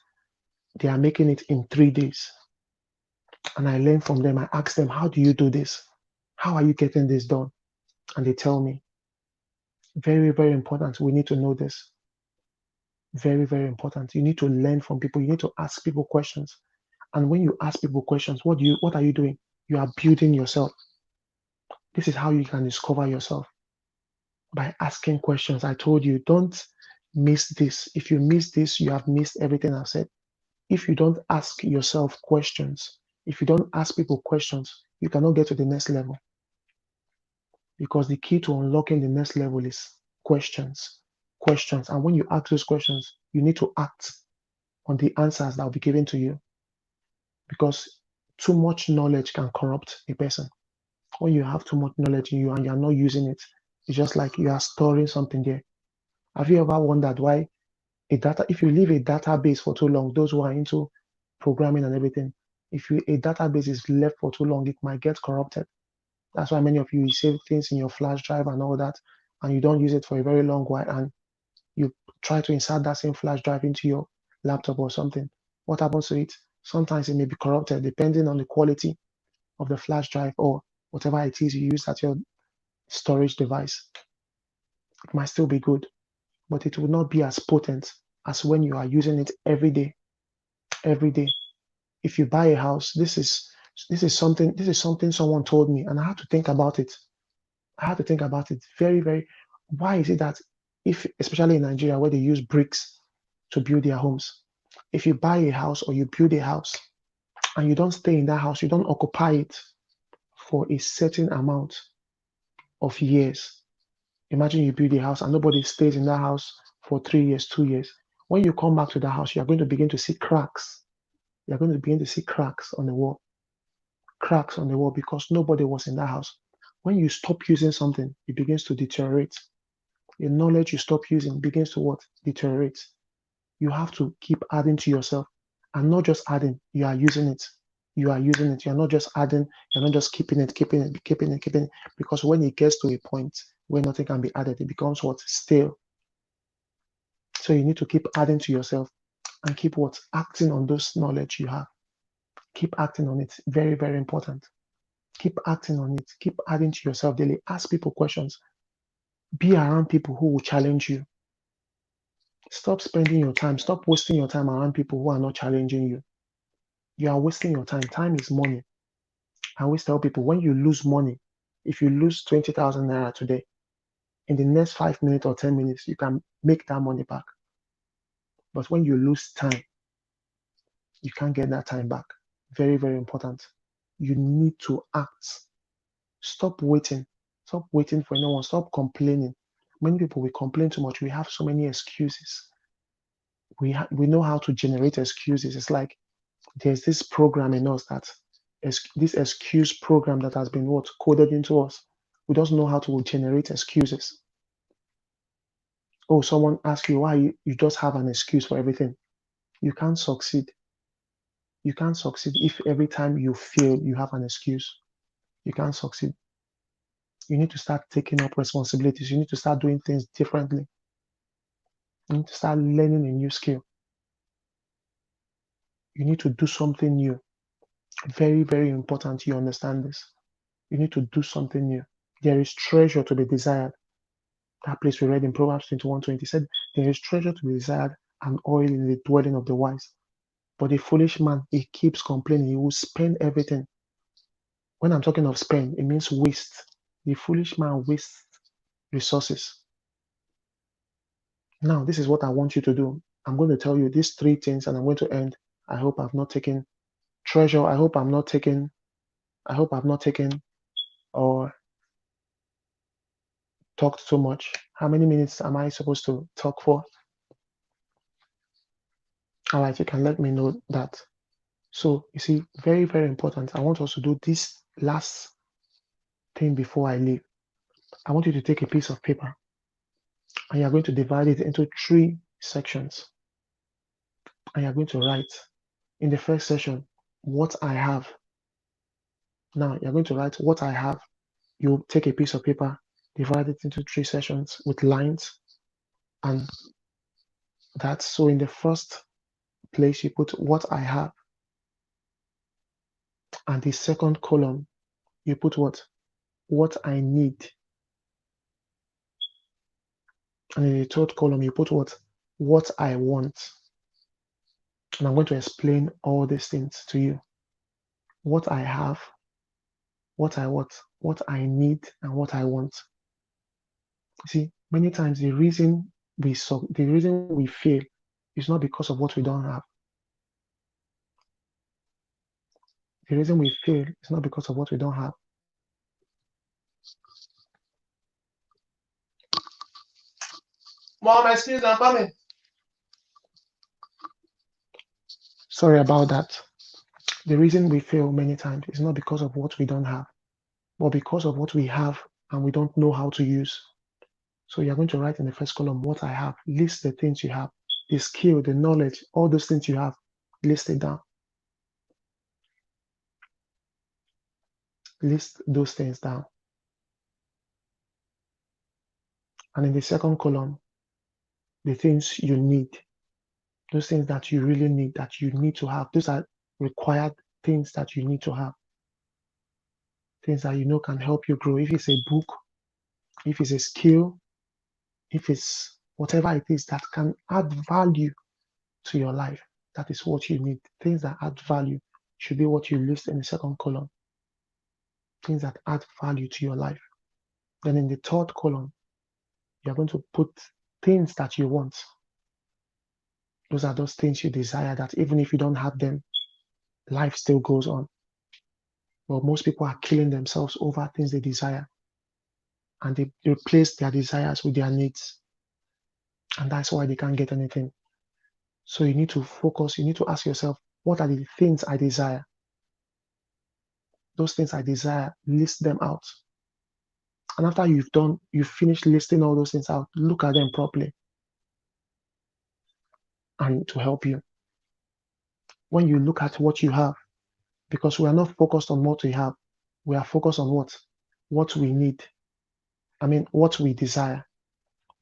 they are making it in 3 days. And I learn from them. I ask them, how do you do this? How are you getting this done? And they tell me, very, very important. We need to know this. Very, very important. You need to learn from people. You need to ask people questions. And when you ask people questions, what are you doing? You are building yourself. This is how you can discover yourself by asking questions. I told you, don't miss this. If you miss this, you have missed everything I've said. If you don't ask yourself questions, if you don't ask people questions, you cannot get to the next level because the key to unlocking the next level is questions. Questions. And when you ask those questions, you need to act on the answers that will be given to you because too much knowledge can corrupt a person. When you have too much knowledge in you and you're not using it, it's just like you are storing something there. Have you ever wondered why if you leave a database for too long, those who are into programming and everything, if a database is left for too long, it might get corrupted. That's why many of you save things in your flash drive and all that, and you don't use it for a very long while, and you try to insert that same flash drive into your laptop or something. What happens to it? Sometimes it may be corrupted depending on the quality of the flash drive or whatever it is you use at your storage device. It might still be good, but it will not be as potent as when you are using it every day. Every day. If you buy a house, this is something someone told me, and I had to think about it. I had to think about it very, very. Why is it that if, especially in Nigeria, where they use bricks to build their homes, if you buy a house or you build a house and you don't stay in that house, you don't occupy it for a certain amount of years. Imagine you build a house and nobody stays in that house for 3 years, 2 years. When you come back to the house, you are going to begin to see cracks. You're going to begin to see cracks on the wall, cracks on the wall because nobody was in that house. When you stop using something, it begins to deteriorate. The knowledge you stop using begins to what? Deteriorate. You have to keep adding to yourself and not just adding, you are using it. You are using it. You're not just adding, you're not just keeping it, keeping it, keeping it, keeping it. Because when it gets to a point where nothing can be added, it becomes what? Stale. So you need to keep adding to yourself and keep what? Acting on those knowledge you have. Keep acting on it. Very, very important. Keep acting on it. Keep adding to yourself daily. Ask people questions. Be around people who will challenge you. Stop spending your time. Stop wasting your time around people who are not challenging you. You are wasting your time. Time is money. I always tell people when you lose money, if you lose 20,000 naira today, in the next 5 minutes or 10 minutes, you can make that money back. But when you lose time, you can't get that time back. Very, very important. You need to act. Stop waiting. Stop waiting for anyone. Stop complaining. Many people, we complain too much. We have so many excuses. We know how to generate excuses. It's like there's this program in us that this excuse program that has been what coded into us. We don't know how to generate excuses. Oh, someone asks you why you just have an excuse for everything. You can't succeed. You can't succeed if every time you fail, you have an excuse. You can't succeed. You need to start taking up responsibilities. You need to start doing things differently. You need to start learning a new skill. You need to do something new. Very, very important you understand this. You need to do something new. There is treasure to be desired. That place we read in Proverbs 21:20 said, there is treasure to be desired and oil in the dwelling of the wise. But the foolish man, he keeps complaining. He will spend everything. When I'm talking of spend, it means waste. The foolish man wastes resources. Now, this is what I want you to do. I'm going to tell you these three things and I'm going to end. I hope I've not taken treasure. I hope I've not taken or talked too much. How many minutes am I supposed to talk for? All right, you can let me know that. So, you see, very, very important. I want us to do this last thing before I leave. I want you to take a piece of paper and you're going to divide it into three sections. And you're going to write in the first section what I have. Now, you're going to write what I have. You take a piece of paper, divide it into three sections with lines, and that's so in the first place you put what I have, and the second column you put what I need, and in the third column you put what I want. And I'm going to explain all these things to you. What I have, what I need, and what I want. See, many times the reason we fail is not because of what we don't have. The reason we fail is not because of what we don't have. Mom, excuse me, I'm coming. Sorry about that. The reason we fail many times is not because of what we don't have, but because of what we have and we don't know how to use. So you're going to write in the first column what I have. List the things you have, the skill, the knowledge, all those things you have. List it down. List those things down. And in the second column, the things you need, those things that you really need, that you need to have. Those are required things that you need to have. Things that you know can help you grow. If it's a book, if it's a skill, if it's whatever it is that can add value to your life, that is what you need. Things that add value should be what you list in the second column. Things that add value to your life. Then in the third column, you're going to put things that you want. Those are those things you desire that even if you don't have them, life still goes on. But most people are killing themselves over things they desire and they replace their desires with their needs. And that's why they can't get anything. So you need to focus, you need to ask yourself, what are the things I desire? Those things I desire, list them out. And after you've finished listing all those things out, look at them properly and to help you. When you look at what you have, because we are not focused on what we have, we are focused on what we need. I mean, what we desire.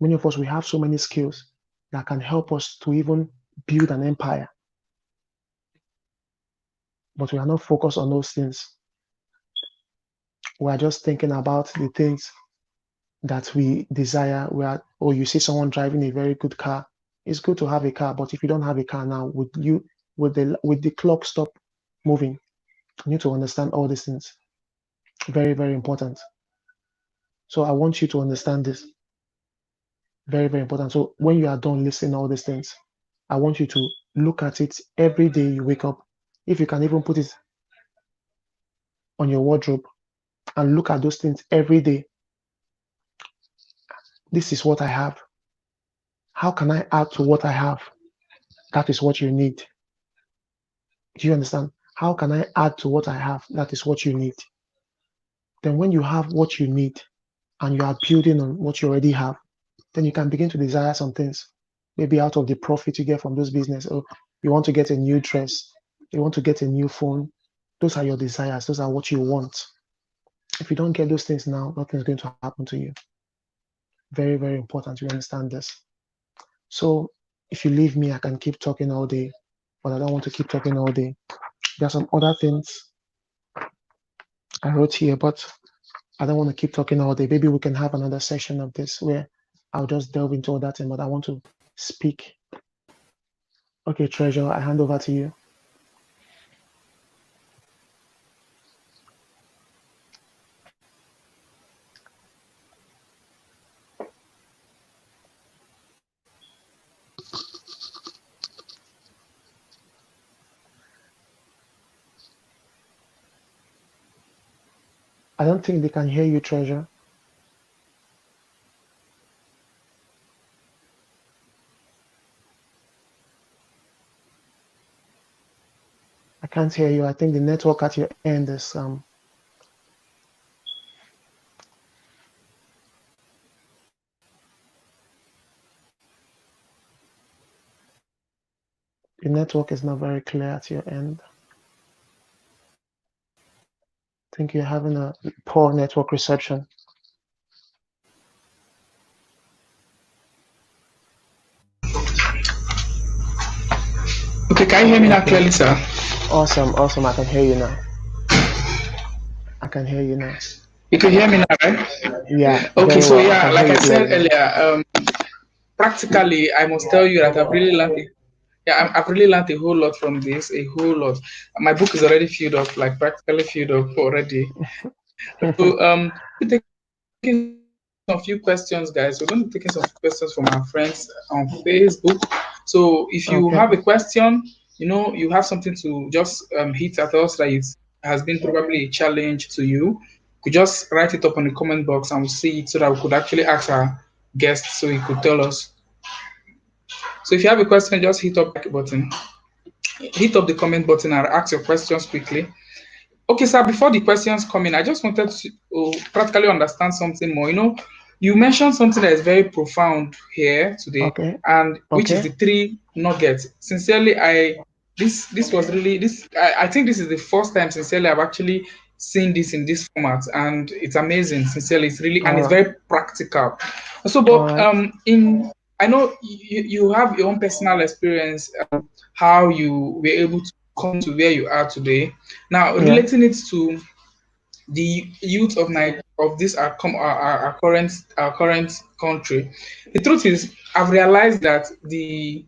Many of us, we have so many skills that can help us to even build an empire, but we are not focused on those things. We are just thinking about the things that we desire. Or you see someone driving a very good car. It's good to have a car, but if you don't have a car now, with the clock stop moving, you need to understand all these things. Very, very important. So I want you to understand this. Very, very important. So when you are done listing all these things, I want you to look at it every day you wake up. If you can even put it on your wardrobe and look at those things every day. This is what I have. How can I add to what I have? That is what you need. Do you understand? How can I add to what I have? That is what you need. Then when you have what you need and you are building on what you already have, then you can begin to desire some things. Maybe out of the profit you get from those business. Or you want to get a new dress, you want to get a new phone. Those are your desires. Those are what you want. If you don't get those things now, nothing's going to happen to you. Very, very important. You understand this. So if you leave me, I can keep talking all day, but I don't want to keep talking all day. There are some other things I wrote here, but I don't want to keep talking all day. Maybe we can have another session of this where I'll just delve into all that thing, but I want to speak. Okay, Treasure, I hand over to you. I don't think they can hear you, Treasure. I can't hear you. I think the network at your end is the network is not very clear at your end. I think you're having a poor network reception. Okay, can you hear me now Okay. clearly, sir? Awesome. Awesome. I can hear you now. I can hear you now. You can hear me now, right? Yeah, Okay, very so well. I yeah, can hear like I you clearly said now. earlier, practically, I must tell you that I've really learned. Yeah, I've really learned a whole lot from this, a whole lot. My book is already filled up, like practically filled up already. So we're taking some few questions, guys. We're going to be taking some questions from our friends on Facebook. So if you have a question, Okay. you have something to just hit at us that it has been probably a challenge to you, you could just write it up on the comment box and we'll see it so that we could actually ask our guests so he could tell us. So if you have a question, just hit up the like button, hit up the comment button and ask your questions quickly. Okay, sir, before the questions come in, I just wanted to practically understand something more. You mentioned something that is very profound here today, Okay. and which is Okay. the three nuggets. Sincerely, this was really this. I think this is the first time, sincerely, I've actually seen this in this format, and it's amazing. Sincerely, it's really and All it's right. very practical. So, All but right. in I know you have your own personal experience, how you were able to come to where you are today. Now, Yeah. relating it to the youth of of this our current country, the truth is, I've realized that the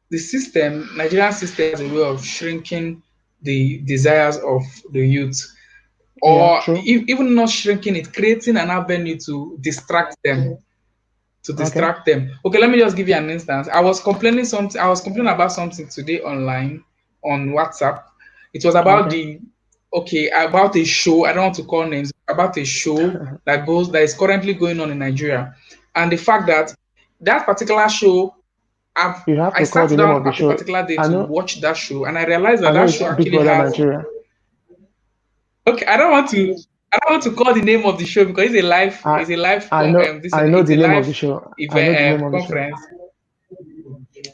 Nigerian system has a way of shrinking the desires of the youth, Yeah. or True. even not shrinking it, creating an avenue to Okay. distract them. Okay, let me just give you an instance. I was complaining about something today online on WhatsApp. It was about Okay. the okay, about a show. I don't want to call names, about a show that is currently going on in Nigeria. And the fact that that particular show You have I to call sat the name down of the at a show. particular day I to know. watch that show and I realized I that know that it's show Big actually Brother has Nigeria. okay, I don't want to call the name of the show because I this I know it's the a name of the live show. I know the event name of the show. conference.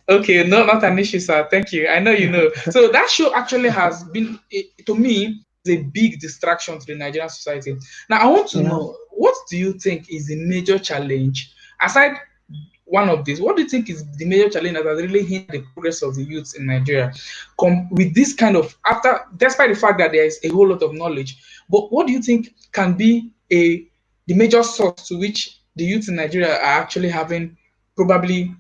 Okay, no, not an issue, sir. Thank you. I know you know. So that show actually has been, to me, a big distraction to the Nigerian society. Now, I want to Yeah. know, what do you think is the major challenge aside one of these? What do you think is the major challenge that has really hindered the progress of the youth in Nigeria? With this kind of after, despite the fact that there is a whole lot of knowledge, but what do you think can be a the major source to which the youth in Nigeria are actually having probably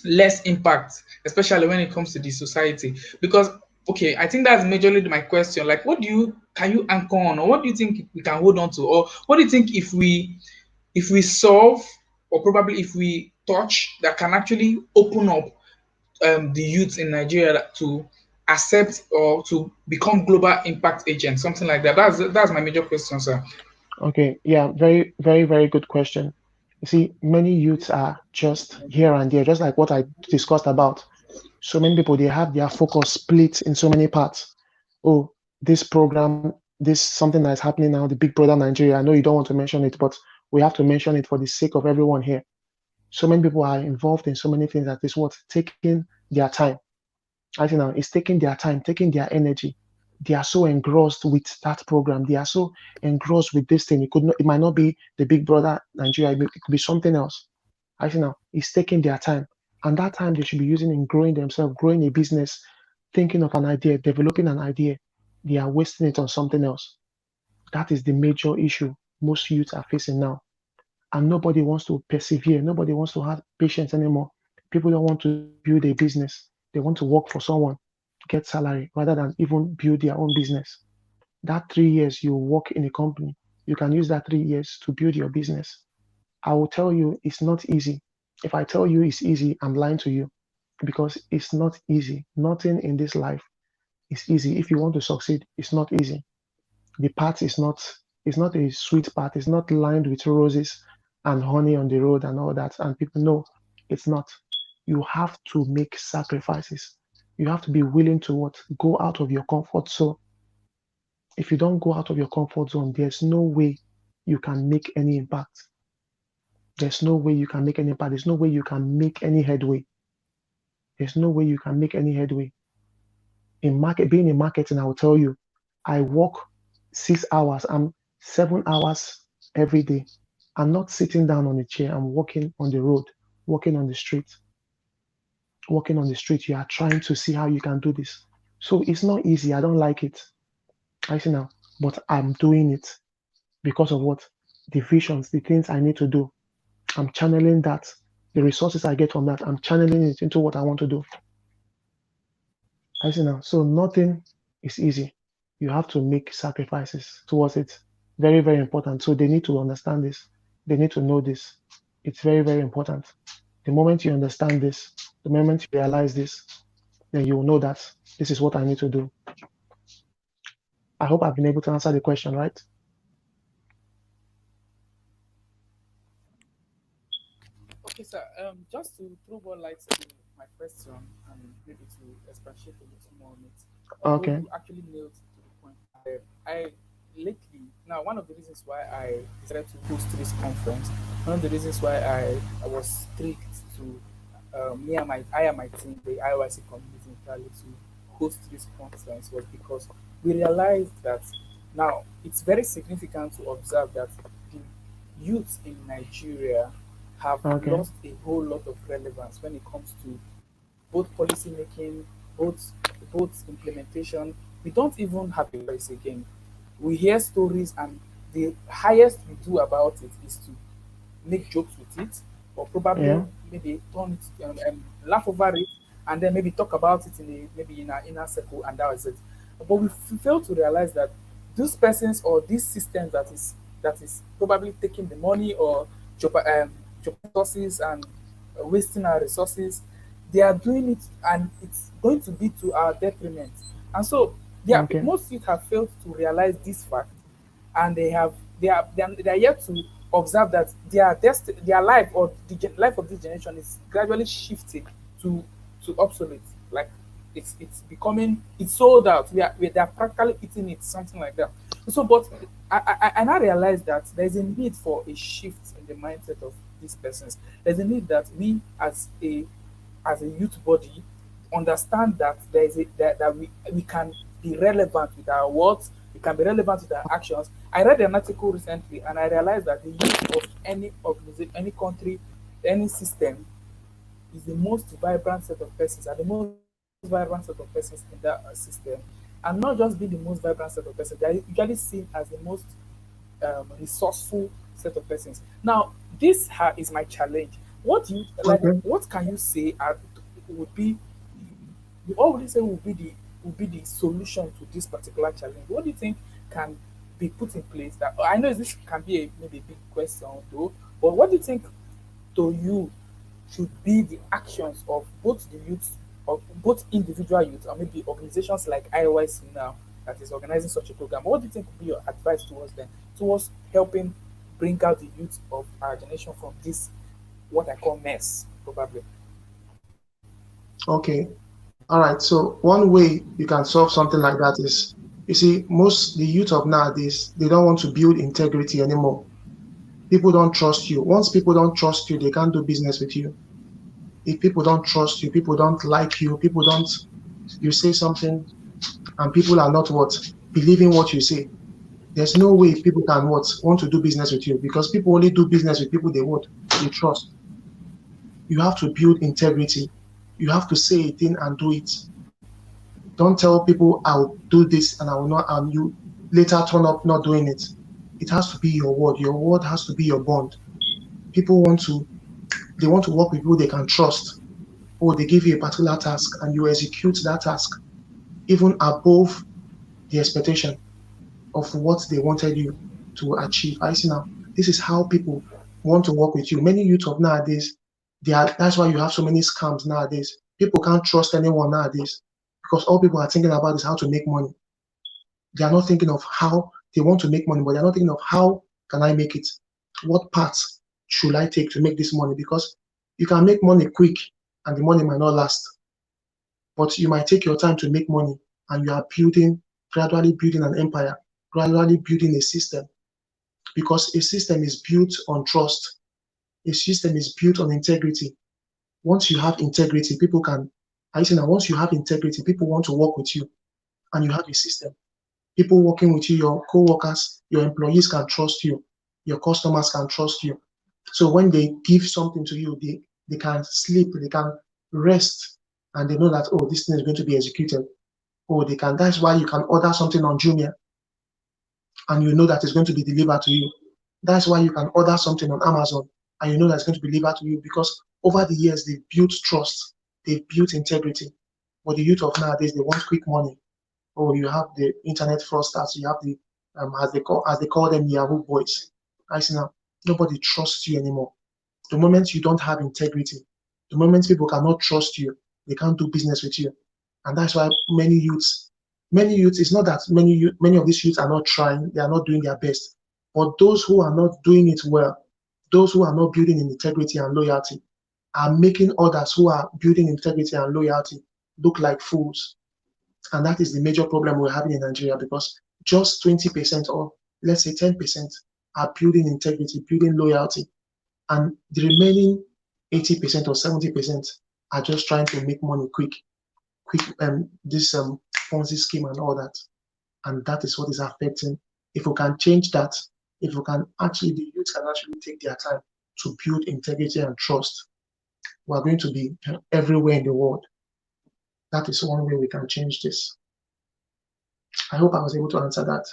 less impact, especially when it comes to the society? Because okay, I think that's majorly my question. Like, what do you can you anchor on, or what do you think we can hold on to, or what do you think if we solve, or probably if we touch that can actually open up the youth in Nigeria to accept or to become global impact agents, something like that. That's my major question, sir. Okay. Yeah. Very, very, very good question. You see, many youths are just here and there, just like what I discussed about. So many people, they have their focus split in so many parts. Oh, this program, this something that is happening now, the Big Brother Nigeria. I know you don't want to mention it, but we have to mention it for the sake of everyone here. So many people are involved in so many things that is what taking their time. I think now it's taking their time, taking their energy. They are so engrossed with that program. They are so engrossed with this thing. It might not be the Big Brother Nigeria. It could be something else. I think now it's taking their time, and that time they should be using in growing themselves, growing a business, thinking of an idea, developing an idea. They are wasting it on something else. That is the major issue most youths are facing now, and nobody wants to persevere. Nobody wants to have patience anymore. People don't want to build a business. They want to work for someone, get salary, rather than even build their own business. That 3 years you work in a company, you can use that 3 years to build your business. I will tell you it's not easy. If I tell you it's easy, I'm lying to you because it's not easy. Nothing in this life is easy. If you want to succeed, it's not easy. The path is not It's not a sweet path. It's not lined with roses and honey on the road and all that. And people know it's not. You have to make sacrifices. You have to be willing to what? Go out of your comfort zone. If you don't go out of your comfort zone, there's no way you can make any impact. There's no way you can make any impact. There's no way you can make any headway. There's no way you can make any headway. In market, being in marketing, I will tell you, I work 6 hours. I'm 7 hours every day. I'm not sitting down on a chair. I'm walking on the road, walking on the street, walking on the street. You are trying to see how you can do this. So it's not easy. I don't like it. I see now, but I'm doing it because of what? The visions, the things I need to do. I'm channeling that. The resources I get from that, I'm channeling it into what I want to do. I see now. So nothing is easy. You have to make sacrifices towards it. Very, very important. So they need to understand this. They need to know this. It's very, very important. The moment you understand this, the moment you realize this, then you will know that this is what I need to do. I hope I've been able to answer the question, right? Okay, sir. Just to throw more light to my question and maybe to expatiate a little more on it. Although Okay. you actually nailed to the point. I lately now one of the reasons why I decided to host this conference, one of the reasons why I was strict to me and my I and my team, the IOIC community entirely, to host this conference was because we realized that now it's very significant to observe that the youth in Nigeria have Okay. lost a whole lot of relevance when it comes to both policy making, both implementation. We don't even have a voice again. We hear stories, and the highest we do about it is to make jokes with it, or probably Yeah. maybe turn it laugh over it, and then maybe talk about it in a maybe in our inner circle, and that was it. But we fail to realize that those persons or these systems that is probably taking the money or jeopardizing resources and wasting our resources, they are doing it, and it's going to be to our detriment. And so, yeah, Okay. most youth have failed to realize this fact, and they are yet to observe that their life or the life of this generation is gradually shifting to obsolete. Like it's becoming it's sold out. They are practically eating it, something like that. So, but I now realize that there's a need for a shift in the mindset of these persons. There's a need that we as a youth body understand that there is that we can be relevant with our words, we can be relevant with our actions. I read an article recently, and I realized that the youth of any organization, any country, any system is the most vibrant set of persons, and the most vibrant set of persons in that system. And not just being the most vibrant set of persons, they are usually seen as the most resourceful set of persons. Now, this is my challenge. What do you like? Okay. What can you say would be what would you say would be the solution to this particular challenge? What do you think can be put in place? That I know this can be maybe a big question though, but what do you think to you should be the actions of both the youth, of both individual youth, or maybe organizations like IOIC now that is organizing such a program? What do you think would be your advice towards them, towards helping bring out the youth of our generation from this what I call mess, probably? Okay. All right. So one way you can solve something like that is, you see, most the youth of nowadays, they don't want to build integrity anymore. People don't trust you. Once people don't trust you, they can't do business with you. If people don't trust you, people don't like you, people don't, you say something and people are not what? Believing what you say. There's no way people can what? Want to do business with you, because people only do business with people they what? They trust. You have to build integrity. You have to say a thing and do it. Don't tell people I'll do this and I will not, and you later turn up not doing it. It has to be your word. Your word has to be your bond. People want to, they want to work with people they can trust. Or they give you a particular task and you execute that task even above the expectation of what they wanted you to achieve. I see now. This is how people want to work with you. Many youth of nowadays, that's why you have so many scams nowadays. People can't trust anyone nowadays because all people are thinking about is how to make money. They are not thinking of how They want to make money, but they're not thinking of how can I make it? What path should I take to make this money? Because you can make money quick and the money might not last, but you might take your time to make money and you are building, gradually building an empire, gradually building a system, because a system is built on trust. A system is built on integrity. Once you have integrity, people can, I say now, once you have integrity, people want to work with you and you have a system. People working with you, your co-workers, your employees can trust you, your customers can trust you. So when they give something to you, they can sleep, they can rest, and they know that, oh, this thing is going to be executed. Oh, they can, that's why you can order something on Jumia and you know that it's going to be delivered to you. That's why you can order something on Amazon and you know that it's going to be delivered to you, because over the years they've built trust, they've built integrity. But the youth of nowadays, they want quick money. Oh, you have the internet fraudsters, you have the as they call them, Yahoo boys. I see now, nobody trusts you anymore. The moment you don't have integrity, the moment people cannot trust you, they can't do business with you. And that's why many youths, it's not that many of these youths are not trying, they are not doing their best. But those who are not doing it well, those who are not building in integrity and loyalty, are making others who are building integrity and loyalty look like fools. And that is the major problem we're having in Nigeria, because just 20%, or let's say 10%, are building integrity, building loyalty, and the remaining 80% or 70% are just trying to make money quick, this Ponzi scheme and all that. And that is what is affecting. If we can change that, if we can actually, the youth can actually take their time to build integrity and trust, we are going to be everywhere in the world. That is one way we can change this. I hope I was able to answer that.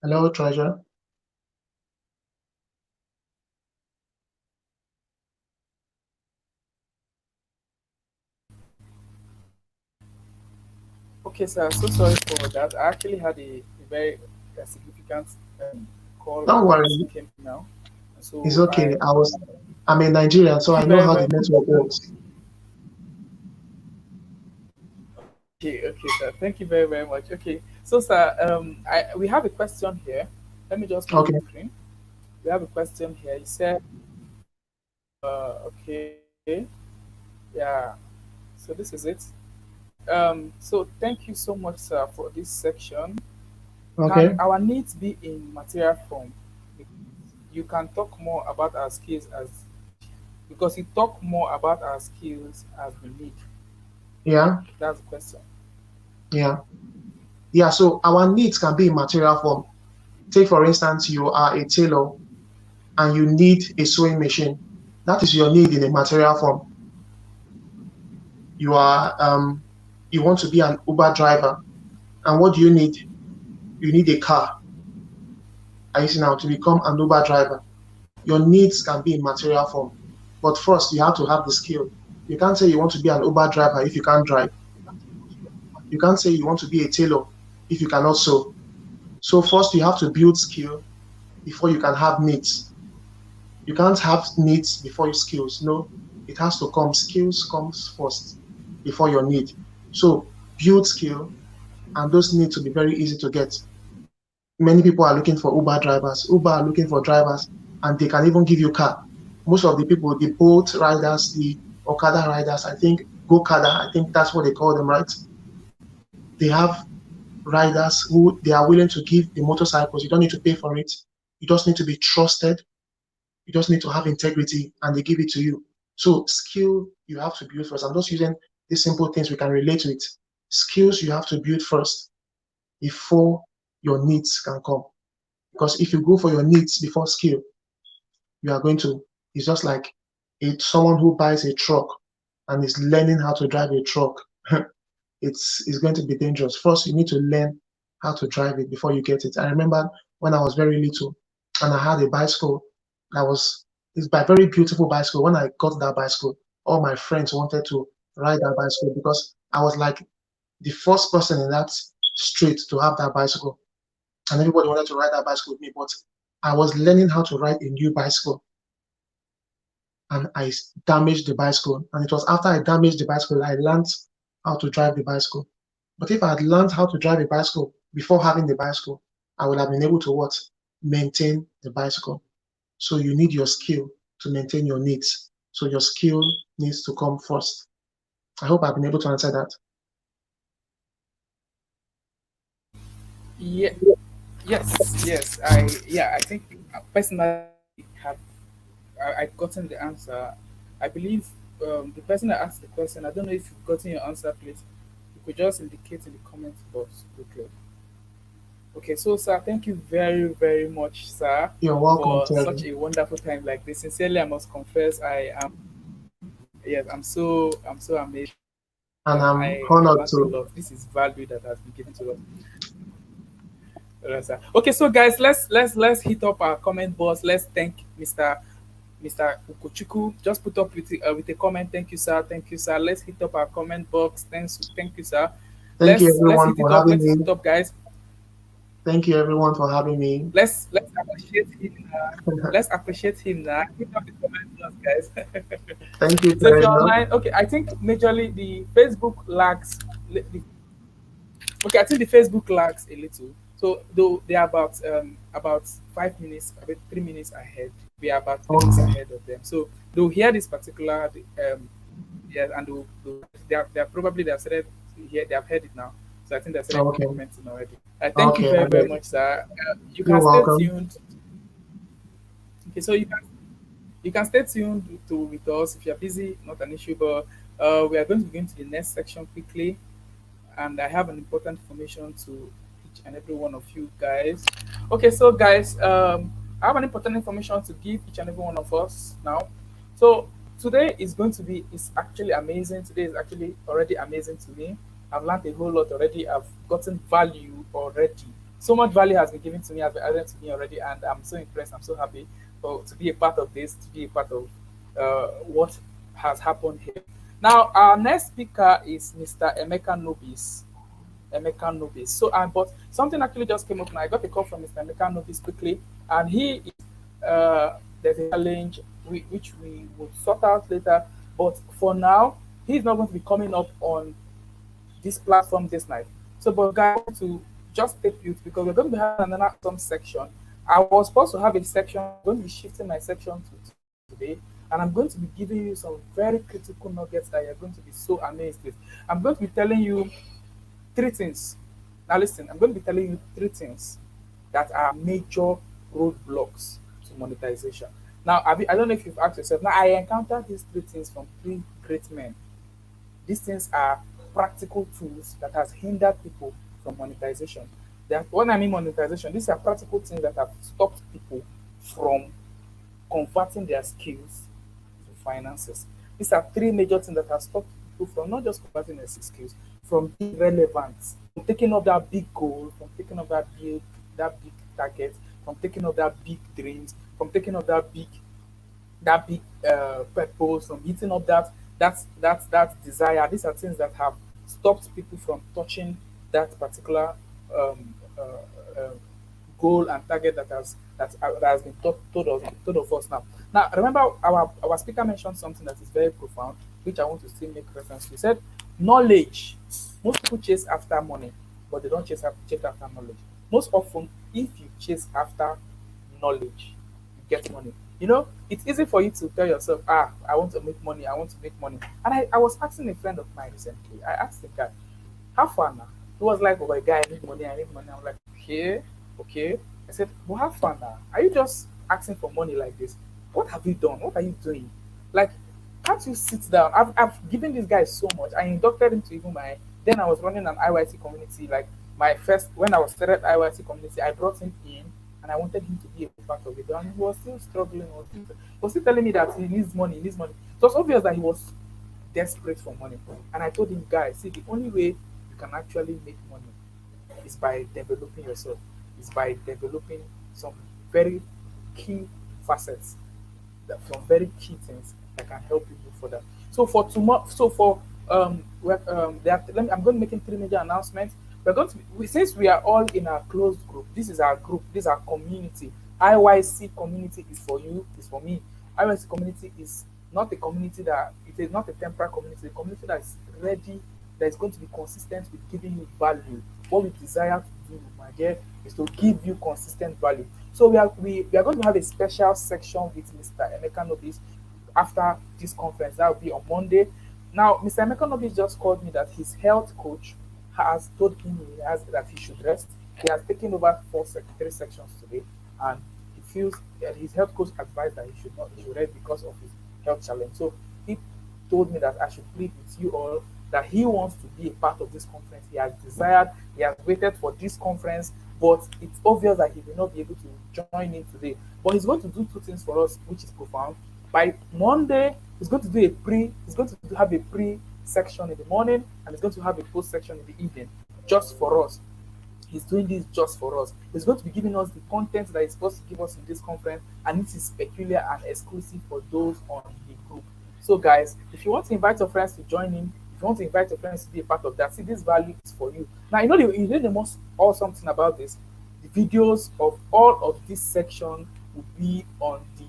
Hello, Treasure. Okay, sir. So sorry for that. I actually had a very significant call Don't that worry, came in now. it's So okay. I'm a Nigerian, so thank I you know very, how very the network works. okay, sir. Thank you very, very much. Okay, so sir, we have a question here. Let me just pull Okay, the screen. We have a question here. He said, okay, yeah. So this is it. So thank you so much, sir, for this section. Can okay. our needs be in material form? You can talk more about our skills as because you talk more about our skills as we need. Yeah, That's the question. yeah, yeah. So our needs can be in material form. Take, for instance, you are a tailor and you need a sewing machine. That is your need in a material form. You are, you want to be an Uber driver. And what do you need? You need a car. I see now to become an Uber driver. Your needs can be in material form. But first, you have to have the skill. You can't say you want to be an Uber driver if you can't drive. You can't say you want to be a tailor if you cannot sew. So first, you have to build skill before you can have needs. You can't have needs before your skills. No, it has to come. Skills comes first before your need. So build skill, and those need to be very easy to get. Many people are looking for Uber drivers. Uber are looking for drivers, and they can even give you car. Most of the people, the boat riders, the Okada riders, I think Go-Kada, I think that's what they call them, right? They have riders who they are willing to give the motorcycles. You don't need to pay for it. You just need to be trusted. You just need to have integrity, and they give it to you. So skill you have to build first. I'm just using these simple things we can relate to it. Skills you have to build first before your needs can come. Because if you go for your needs before skill, you are going to, it's just like someone who buys a truck and is learning how to drive a truck. It's going to be dangerous. First, you need to learn how to drive it before you get it. I remember when I was very little and I had a bicycle that was, it's a very beautiful bicycle. When I got that bicycle, all my friends wanted to ride that bicycle because I was like the first person in that street to have that bicycle. And everybody wanted to ride that bicycle with me, but I was learning how to ride a new bicycle. and damaged the bicycle. And it was after I damaged the bicycle I learned how to drive the bicycle. But if I had learned how to drive a bicycle before having the bicycle, I would have been able to what? Maintain the bicycle. So you need your skill to maintain your needs. So your skill needs to come first. I hope I've been able to answer that. Yeah, yes. I think personally have I've gotten the answer. I believe the person that asked the question, I don't know if you've gotten your answer, please. You could just indicate in the comment box quickly. Okay, so sir, thank you very, very much, sir, You're welcome, for such Terry. a wonderful time like this. Sincerely, I must confess, I am yes, I'm so amazed. And I'm I have honored learned a to. lot. This is value that has been given to us. Alright, sir. Okay, so guys, let's hit up our comment box. Let's thank Mr. Ukochuku. Just put up with a comment. Thank you, sir. Thank you, sir. Let's hit up our comment box. Thank you, sir. Thank you Let's everyone hit it for up. having Let's hit me. it up, guys. Thank you everyone for having me. Let's appreciate him now. Let's appreciate him now. Hit up the comment box, guys. Thank you, So if you're Terry. online, okay, I think majorly the Facebook lags. Okay, I think the Facebook lags a little. So though they are about 5 minutes, about 3 minutes ahead. We are about 3 minutes Okay. ahead of them. So they'll hear this particular yeah, and they are probably they have started they have heard it now. So I think they started Okay. commenting already. Thank you Okay. very very much, sir. You You're can stay welcome. tuned. Okay, so you can stay tuned to with us if you're busy, not an issue. But we are going to begin to the next section quickly, and I have an important information to each and every one of you guys. Okay, so guys, I have an important information to give each and every one of us now. So today is going to be is actually amazing. Today is actually already amazing to me. I've learned a whole lot already. I've gotten value already. So much value has been given to me, has been added to me already, and I'm so impressed. I'm so happy to be a part of this, to be a part of what has happened here. Now, our next speaker is Mr. Emeka Nobis. Emeka Nobis. So, but something actually just came up, and I got a call from Mr. Emeka Nobis quickly, and he is there's a challenge which we will sort out later. But for now, he's not going to be coming up on this platform this night. So, but guys, I want to just take you because we're going to be having another some section. I was supposed to have a section. I'm going to be shifting my section to today, and I'm going to be giving you some very critical nuggets that you're going to be so amazed with. I'm going to be telling you three things. Now, listen, I'm going to be telling you three things that are major roadblocks to monetization. Now, I don't know if you've asked yourself. Now, I encountered these three things from three great men. These things are practical tools that has hindered people from monetization. When I mean monetization, these are practical things that have stopped people from converting their skills to finances. These are three major things that have stopped people from not just converting their skills, from being relevant, from taking up that big goal, from taking up that big target, from taking up that big dreams, from taking up that big purpose, from hitting up that desire. These are things that have stopped people from touching that particular um, uh, uh, goal and target that has been told of us now. Now, remember our speaker mentioned something that is very profound, which I want to still make reference to. He said, knowledge. Most people chase after money, but they don't chase after knowledge. Most often, if you chase after knowledge, you get money. It's easy for you to tell yourself, I want to make money, I want to make money. And I was asking a friend of mine recently, I asked the guy, how far now? He was like, oh my guy, I need money, I need money. I'm like, okay, okay. I said, well, have fun now. Are you just asking for money like this? What have you done? What are you doing? Like, can't you sit down? I've given this guy so much. I inducted him to even then I was running an IYC community. Like, when I was started IYC community, I brought him in and I wanted him to be a part of it. And he was still struggling. He was still telling me that he needs money. So it's obvious that he was desperate for money. And I told him, guys, see, the only way you can actually make money is by developing yourself, is by developing some very key facets, some very key things that can help you move further. So for tomorrow, I'm going to make three major announcements. We're going to since we are all in a closed group. This is our group. This is our community. IYC community is for you. Is for me. IYC community is not a community that it is not a temporary community, a community that is ready, that is going to be consistent with giving you value. What we desire to do, my dear, is to give you consistent value. So we are going to have a special section with Mr. Emeka Nobis after this conference. That will be on Monday. Now, Mr. Emeka Nobis just called me that his health coach has told him that he should rest. He has taken over 3 sections today, and he feels that his health coach advised that he should rest because of his health challenge. So he told me that I should plead with you all that he wants to be a part of this conference. He has desired, he has waited for this conference, but it's obvious that he will not be able to join in today. But he's going to do 2 things for us, which is profound. By Monday, he's going to have a pre section in the morning, and he's going to have a post section in the evening, just for us. He's doing this just for us. He's going to be giving us the content that he's supposed to give us in this conference, and it is peculiar and exclusive for those on the group. So, guys, if you want to invite your friends to join in, if you want to invite your friends to be a part of that, see, this value is for you. Now, you know the most awesome thing about this? The videos of all of this section will be on the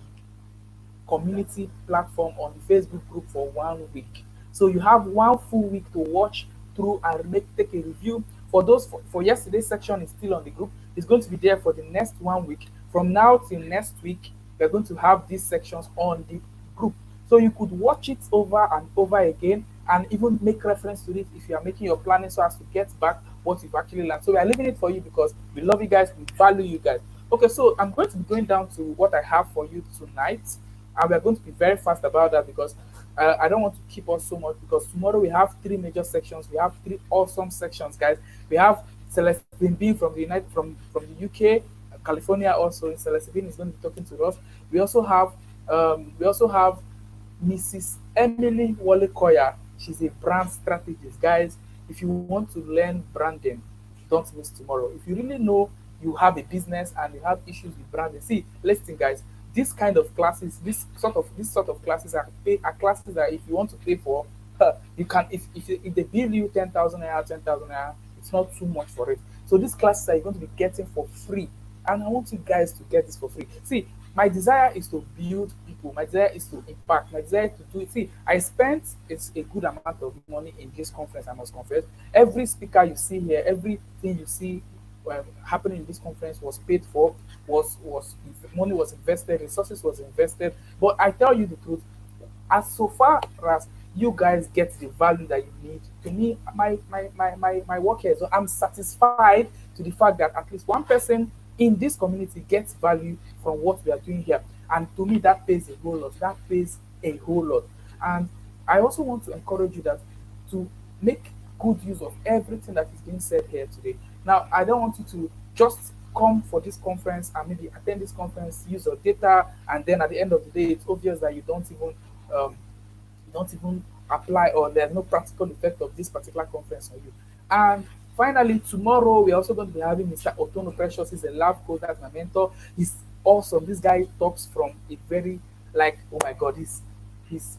community platform on the Facebook group for 1 week. So you have 1 full week to watch through and take a review. For those for yesterday's section is still on the group. It's going to be there for the next 1 week. From now till next week, we're going to have these sections on the group. So you could watch it over and over again and even make reference to it if you are making your planning so as to get back what you've actually learned. So we are leaving it for you because we love you guys, we value you guys. Okay, so I'm going to be going down to what I have for you tonight, and we're going to be very fast about that because I don't want to keep us so much because tomorrow we have 3 major sections. We have 3 awesome sections, guys. We have Celestine B from the from the UK, California. Also, Celestine is going to be talking to us. We also have Mrs. Emily Walekoya. She's a brand strategist, guys. If you want to learn branding, don't miss tomorrow. If you really know you have a business and you have issues with branding, see, listen, guys. This kind of classes, this sort of classes are classes that if you want to pay for, you can if they bill you 10,000 naira, 10,000 naira, it's not too much for it. So these classes are you going to be getting for free, and I want you guys to get this for free. See, my desire is to build people. My desire is to impact. My desire to do it. See, I spent it's a good amount of money in this conference. I must confess. Every speaker you see here, everything you see happening in this conference was paid for, was money was invested, resources was invested. But I tell you the truth, as so far as you guys get the value that you need, to me, my work here, so I'm satisfied to the fact that at least one person in this community gets value from what we are doing here. And to me, that pays a whole lot. That pays a whole lot. And I also want to encourage you that to make good use of everything that is being said here today. Now, I don't want you to just come for this conference and maybe attend this conference, use your data, and then at the end of the day, it's obvious that um, you don't even apply, or there's no practical effect of this particular conference on you. And finally, tomorrow we're also going to be having Mr. Otono Precious. He's a lab coach, that's my mentor. He's awesome. This guy talks from a very, like, oh my god, he's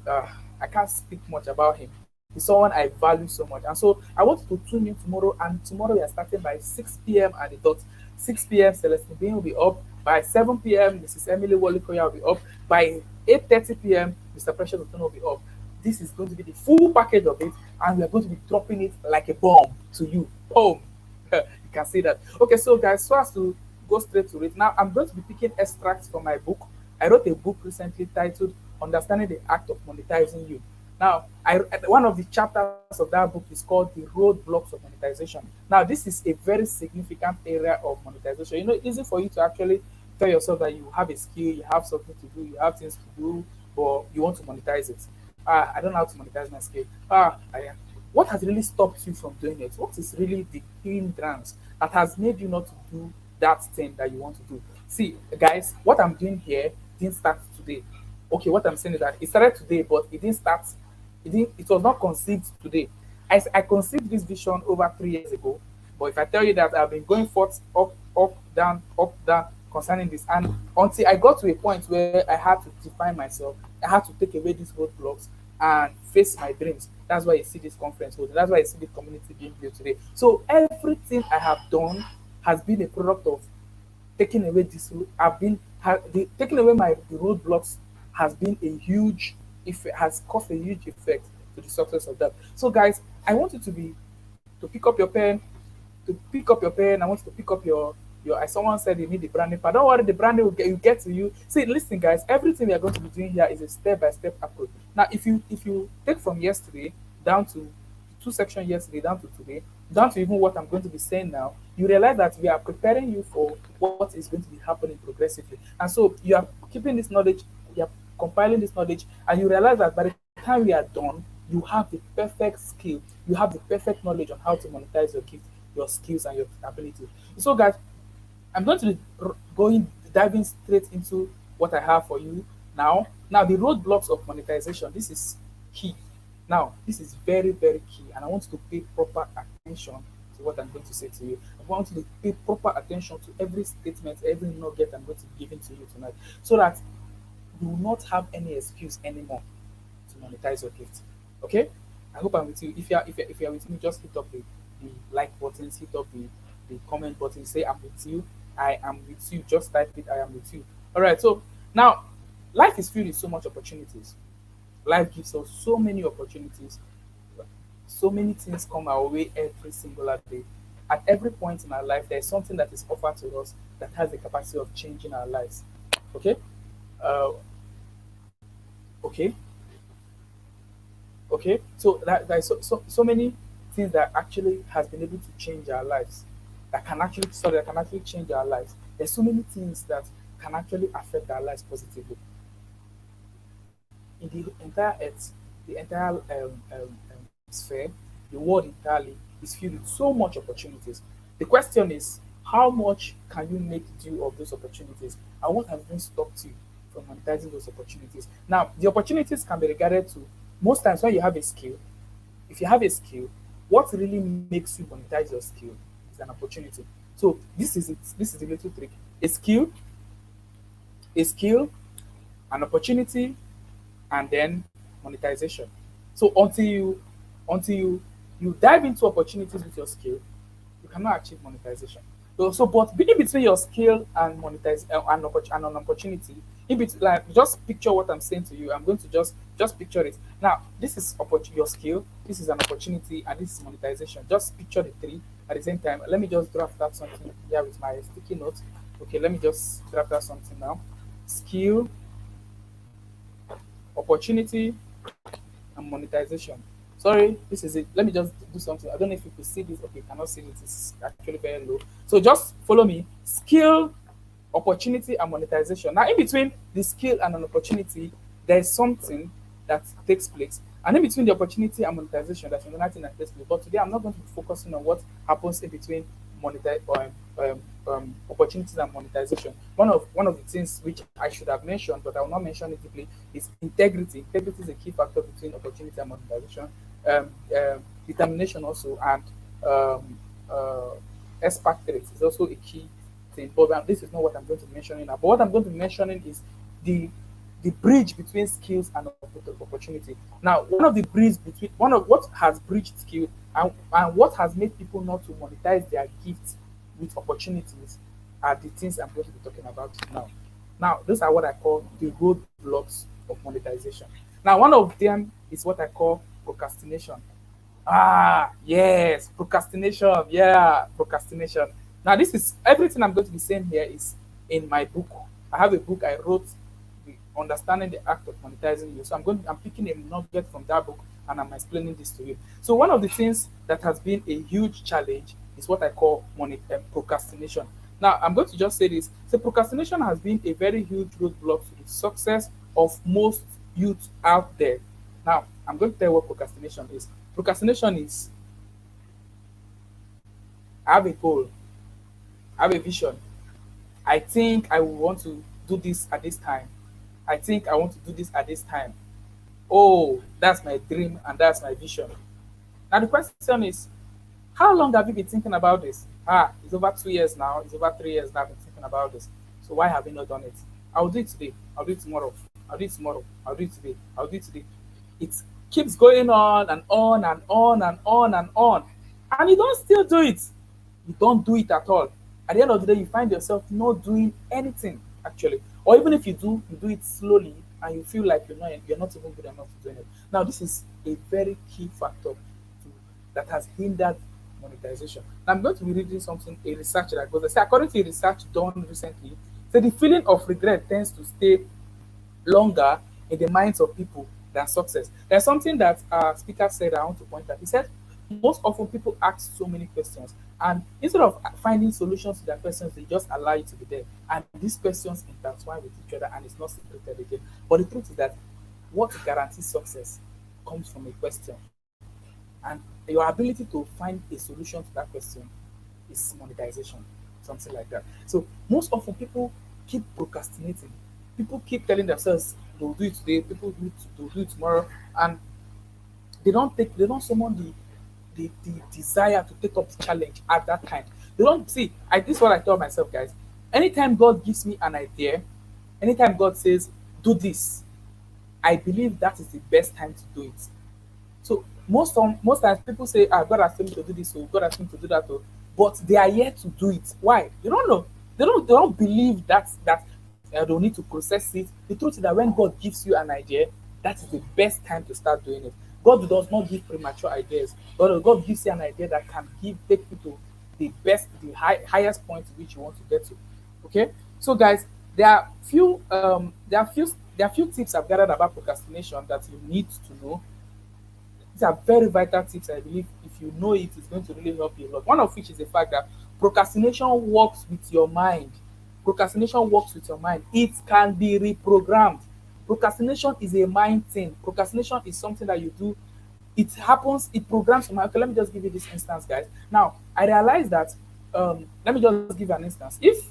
I can't speak much about him. He's someone I value so much. And so I want you to tune in tomorrow. And tomorrow we are starting by 6 p.m. at the dot. 6 p.m. Celestine Bean will be up. By 7 p.m. Mrs. Emily Wolikoya will be up. By 8:30 p.m. Mr. Precious Otono will be up. This is going to be the full package of it, and we are going to be dropping it like a bomb to you. Boom! You can see that. Okay, so guys, so as to go straight to it, now I'm going to be picking extracts from my book. I wrote a book recently titled Understanding the Act of Monetizing You. Now, one of the chapters of that book is called The Roadblocks of Monetization. Now, this is a very significant area of monetization. You know, it's easy for you to actually tell yourself that you have a skill, you have something to do, you have things to do, but you want to monetize it. I don't know how to monetize my skill. What has really stopped you from doing it? What is really the hindrance that has made you not to do that thing that you want to do? See, guys, what I'm doing here didn't start today. Okay, what I'm saying is that it started today, but it didn't start. It was not conceived today. I conceived this vision over 3 years ago. But if I tell you that I've been going forth, up, down concerning this, and until I got to a point where I had to define myself, I had to take away these roadblocks and face my dreams. That's why you see this conference holding. That's why you see the community being built today. So everything I have done has been a product of taking away this. I've been taking away my the roadblocks has been a huge if it has caused a huge effect to the success of that. So guys, I want you to be to pick up your pen, to pick up your pen. I want you to pick up your. As someone said, you need the branding part. Don't worry, the branding will get to you. See, listen, guys. Everything we are going to be doing here is a step-by-step approach. Now, if you take from yesterday down to two sections yesterday down to today, down to even what I'm going to be saying now, you realize that we are preparing you for what is going to be happening progressively. And so you are keeping this knowledge, you are compiling this knowledge, and you realize that by the time we are done, you have the perfect skill, you have the perfect knowledge on how to monetize your gift, your skills, and your ability. So, guys, I'm going to be going diving straight into what I have for you now. Now, the roadblocks of monetization. This is key. Now, this is very, very key, and I want you to pay proper attention to what I'm going to say to you. I want you to pay proper attention to every statement, every nugget I'm going to be giving to you tonight, so that you will not have any excuse anymore to monetize your gift. Okay? I hope I'm with you. If you're with me, just hit up the like buttons, hit up the comment button, say I'm with you. I am with you. Just type it, I am with you. Alright, so now life is filled with so much opportunities. Life gives us so many opportunities. So many things come our way every singular day. At every point in our life, there's something that is offered to us that has the capacity of changing our lives. Okay? Uh, okay. Okay, so there's so many things that actually has been able to change our lives, that can actually change our lives. There's so many things that can actually affect our lives positively in the entire earth, the entire sphere, the world entirely is filled with so much opportunities. The question is, how much can you make do of those opportunities, and what has been stopped you from monetizing those opportunities? Now, the opportunities can be regarded to most times when you have a skill. If you have a skill, what really makes you monetize your skill is an opportunity. So this is it. This is the little trick. A skill, a skill, an opportunity, and then monetization. So until you dive into opportunities with your skill, you cannot achieve monetization. So but in between your skill and monetize and an opportunity, in between, like, just picture what I'm saying to you. I'm going to just picture it. Now, this is your skill, this is an opportunity, and this is monetization. Just picture the three at the same time. Let me just draft out something here with my sticky note. Okay, let me just draft out something now. Skill, opportunity, and monetization. Sorry, this is it. Let me just do something. I don't know if you could see this. Okay, you cannot see it. It's actually very low. So just follow me. Skill, opportunity, and monetization. Now, in between the skill and an opportunity, there is something that takes place. And in between the opportunity and monetization, there's another thing that takes place. But today, I'm not going to be focusing on what happens in between opportunities and monetization. One of the things which I should have mentioned, but I will not mention it deeply, is integrity. Integrity is a key factor between opportunity and monetization. Determination also, and um, uh, expert traits is also a key thing. But this is not what I'm going to be mentioning now. But what I'm going to be mentioning is the the bridge between skills and opportunity. Now, one of what has bridged skill and what has made people not to monetize their gifts with opportunities are the things I'm going to be talking about now. Now, those are what I call the roadblocks of monetization. Now, one of them is what I call procrastination. Ah, yes, procrastination. Yeah, procrastination. Now, this is everything I'm going to be saying here is in my book. I have a book I wrote, the Understanding the Act of Monetizing You. So I'm picking a nugget from that book and I'm explaining this to you. So one of the things that has been a huge challenge is what I call procrastination. Now, I'm going to just say this. So procrastination has been a very huge roadblock to the success of most youth out there. Now, I'm going to tell you what procrastination is. Procrastination is, I have a goal, I have a vision. I think I will want to do this at this time. I think I want to do this at this time. Oh, that's my dream and that's my vision. Now the question is, how long have you been thinking about this? Ah, it's over 2 years now. It's over 3 years now I've been thinking about this. So why have you not done it? I'll do it today. I'll do it tomorrow. I'll do it tomorrow. I'll do it today. I'll do it today. It keeps going on and on and on and on and on. And you don't still do it. You don't do it at all. At the end of the day, you find yourself not doing anything actually. Or even if you do it slowly, and you feel like you're not even good enough to do it. Now, this is a very key factor that has hindered monetization. Now, I'm going to be reading something, a research that goes, say, according to a research done recently, so the feeling of regret tends to stay longer in the minds of people than success. There's something that our speaker said I want to point out. He said most often people ask so many questions, and instead of finding solutions to their questions, they just allow it to be there. And these questions intertwine with each other and it's not separated again. But the truth is that what guarantees success comes from a question. And your ability to find a solution to that question is monetization, something like that. So most often people keep procrastinating. People keep telling themselves they'll do it today, people they'll do it tomorrow, and they don't summon the desire to take up the challenge at that time. They don't see. This is what I tell myself, guys. Anytime God gives me an idea, anytime God says, do this, I believe that is the best time to do it. So most times people say, God has told me to do this, so God has told me to do that, oh, but they are yet to do it. Why? They don't know. They don't believe that they'll need to process it. The truth is that when God gives you an idea, that is the best time to start doing it. God does not give premature ideas. God gives you an idea that can take you to highest point to which you want to get to. Okay, so guys, there are few tips I've gathered about procrastination that you need to know. These are very vital tips. I believe if you know it, it's going to really help you a lot. One of which is the fact that procrastination works with your mind. Procrastination works with your mind. It can be reprogrammed. Procrastination is a mind thing. Procrastination is something that you do. It happens, it programs your mind. Okay, let me just give you this instance, guys. Now, I realize that, let me just give you an instance. If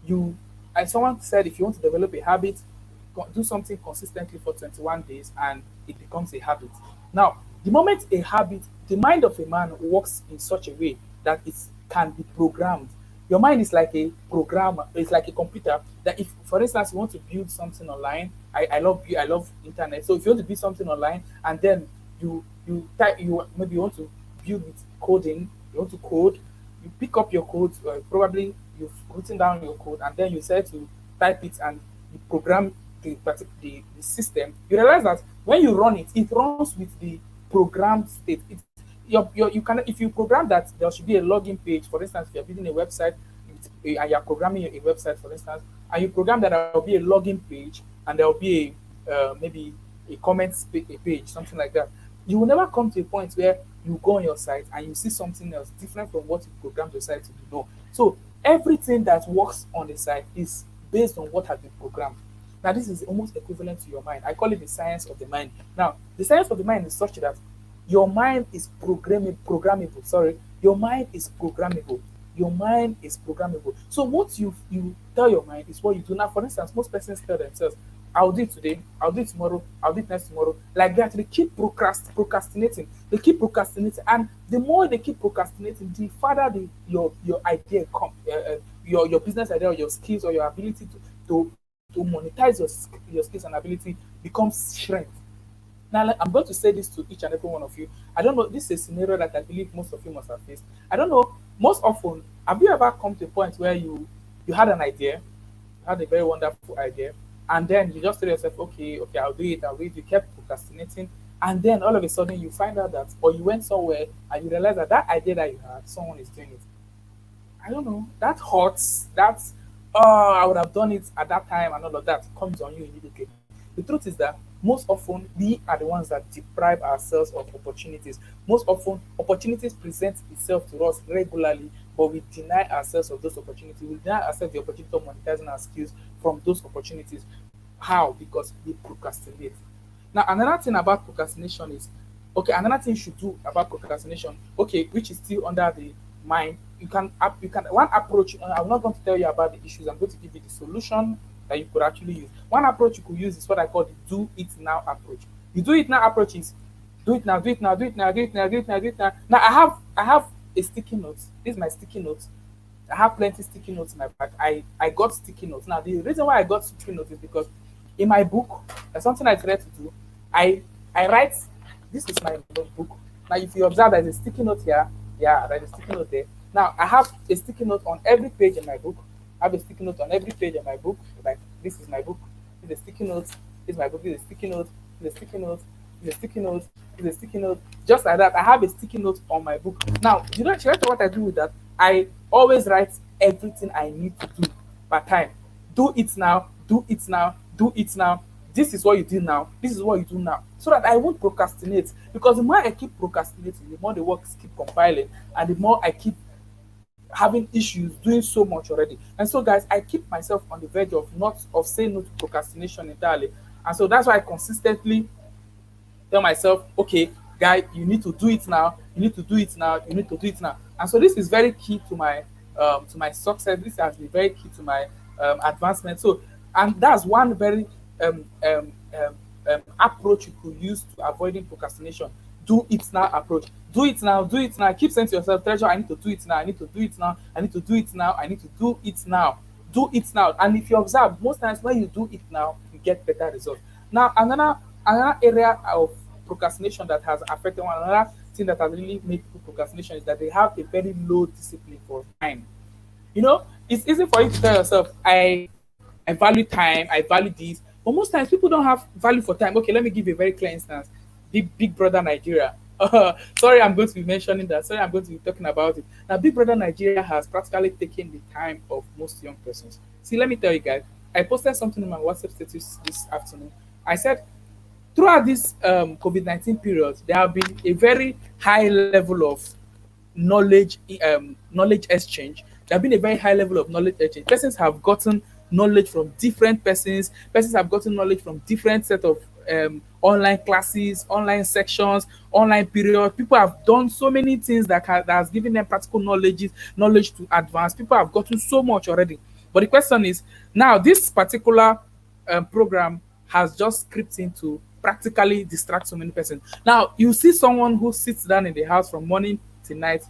you, as someone said, if you want to develop a habit, do something consistently for 21 days and it becomes a habit. Now, the moment a habit, the mind of a man works in such a way that it can be programmed. Your mind is like a programmer, it's like a computer that if, for instance, you want to build something online, I love internet. So if you want to build something online and then you maybe you want to build with coding, you want to code, you pick up your code, probably you've written down your code and then you say to type it and you program the system. You realize that when you run it, it runs with the programmed state. You can, if you program that there should be a login page, for instance, if you're building a website and you're programming a website, for instance, and you program that there will be a login page and there will be a maybe a a page, something like that. You will never come to a point where you go on your site and you see something else different from what you programmed your site to do. No. So everything that works on the site is based on what has been programmed. Now, this is almost equivalent to your mind. I call it the science of the mind. Now, the science of the mind is such that your mind is programmable. Sorry, your mind is programmable. Your mind is programmable. So what you tell your mind is what you do. Now, for instance, most persons tell themselves, "I'll do it today. I'll do it tomorrow. I'll do it next tomorrow." Like that, they keep procrastinating. They keep procrastinating, and the more they keep procrastinating, the farther your idea come, your business idea, or your skills, or your ability to monetize your skills and ability becomes shrink. Now, like, I'm going to say this to each and every one of you. I don't know, this is a scenario that I believe most of you must have faced. I don't know, most often, have you ever come to a point where you had an idea, you had a very wonderful idea, and then you just tell yourself, okay, I'll do it. You kept procrastinating, and then all of a sudden you find out that, or you went somewhere and you realize that that idea that you had, someone is doing it. I don't know. That hurts. That's, oh, I would have done it at that time and all of that comes on you immediately. The truth is that most often we are the ones that deprive ourselves of opportunities. Most often opportunities present itself to us regularly, but we deny ourselves of those opportunities. We deny ourselves the opportunity of monetizing our skills from those opportunities. How? Because we procrastinate. Now, another thing about procrastination is, okay, another thing you should do about procrastination, okay, which is still under the mind. You can one approach. I'm not going to tell you about the issues. I'm going to give you the solution that you could actually use. One approach you could use is what I call the do it now approach. The do it now approach is do it now, do it now, do it now, do it now, do it now, do it now. Now I have a sticky note. This is my sticky note. I have plenty sticky notes in my bag. I got sticky notes. Now the reason why I got sticky notes is because in my book, there's something I try to do. I write. This is my book. Now if you observe, there's a sticky note here. Yeah, there's a sticky note there. Now I have a sticky note on every page in my book. I have a sticky note on every page of my book. Like, this is my book. This is a sticky note. This is my book. This is a sticky note. This is a sticky note. This is a sticky note. This is a sticky note. Just like that, I have a sticky note on my book. Now, should I tell you what I do with that? I always write everything I need to do by time. Do it now. Do it now. Do it now. This is what you do now. This is what you do now. So that I won't procrastinate. Because the more I keep procrastinating, the more the works keep compiling, and the more I keep having issues doing so much already. And so, guys, I keep myself on the verge of not of saying no to procrastination entirely. And so that's why I consistently tell myself, okay, guy, you need to do it now. You need to do it now. You need to do it now. And so this is very key to my success. This has been very key to my advancement. So, and that's one very approach you could use to avoiding procrastination. Do it now approach. Do it now. Do it now. Keep saying to yourself, treasure. I need to do it now. I need to do it now. I need to do it now. I need to do it now. Do it now. And if you observe, most times when you do it now, you get better results. Now, another area of procrastination that has affected one another thing that has really made people procrastination is that they have a very low discipline for time. It's easy for you to tell yourself, I value time, I value this, but most times people don't have value for time. Okay, let me give you a very clear instance. Big Brother Nigeria. Sorry, I'm going to be mentioning that. Sorry, I'm going to be talking about it. Now, Big Brother Nigeria has practically taken the time of most young persons. See, let me tell you guys, I posted something in my WhatsApp status this afternoon. I said, throughout this COVID-19 period, there have been a very high level of knowledge knowledge exchange. There have been a very high level of knowledge exchange. Persons have gotten knowledge from different persons. Persons have gotten knowledge from different set of online classes, online sections, online period. People have done so many things that has given them practical knowledge to advance. People have gotten so much already. But the question is, now this particular program has just crept in to practically distract so many persons. Now you see someone who sits down in the house from morning to night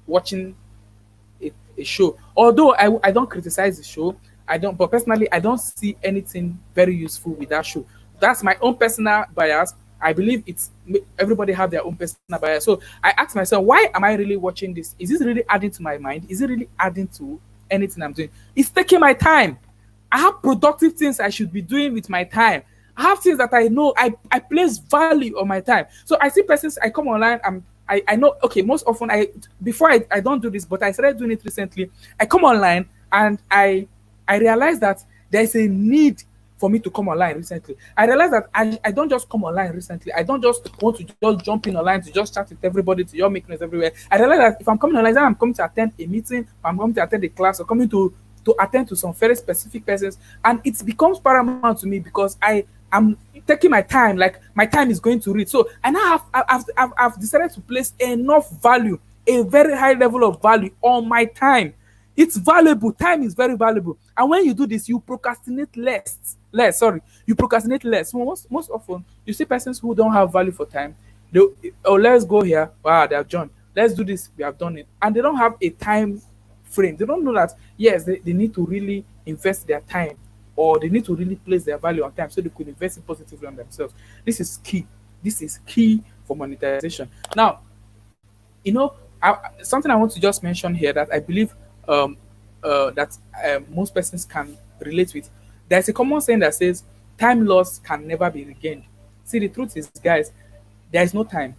watching a show. Although I don't criticize the show, I don't, but personally, I don't see anything very useful with that show. That's my own personal bias. I believe it's everybody have their own personal bias. So I ask myself, why am I really watching this? Is this really adding to my mind? Is it really adding to anything I'm doing? It's taking my time. I have productive things I should be doing with my time. I have things that I know I place value on my time. So I see persons, I come online, I know, okay, most often I don't do this, but I started doing it recently. I come online and I realize that there's a need for me to come online recently. I realize that I don't just come online recently. I don't just want to just jump in online to just chat with everybody, to just make noise everywhere. I realize that if I'm coming online, I'm coming to attend a meeting, I'm coming to attend a class, or coming to attend to some very specific persons, and it becomes paramount to me because I'm taking my time, like my time is going to read. So and I've decided to place enough value, a very high level of value on my time. It's valuable. Time is very valuable. And when you do this, you procrastinate less. Sorry, you procrastinate less. So most often, you see persons who don't have value for time. They, oh, let's go here. Wow, they have done. Let's do this. We have done it. And they don't have a time frame. They don't know that, yes, they need to really invest their time, or they need to really place their value on time so they could invest it positively on themselves. This is key. This is key for monetization. Now, something I want to just mention here that I believe that most persons can relate with. There's a common saying that says, time lost can never be regained. See, the truth is, guys, there is no time.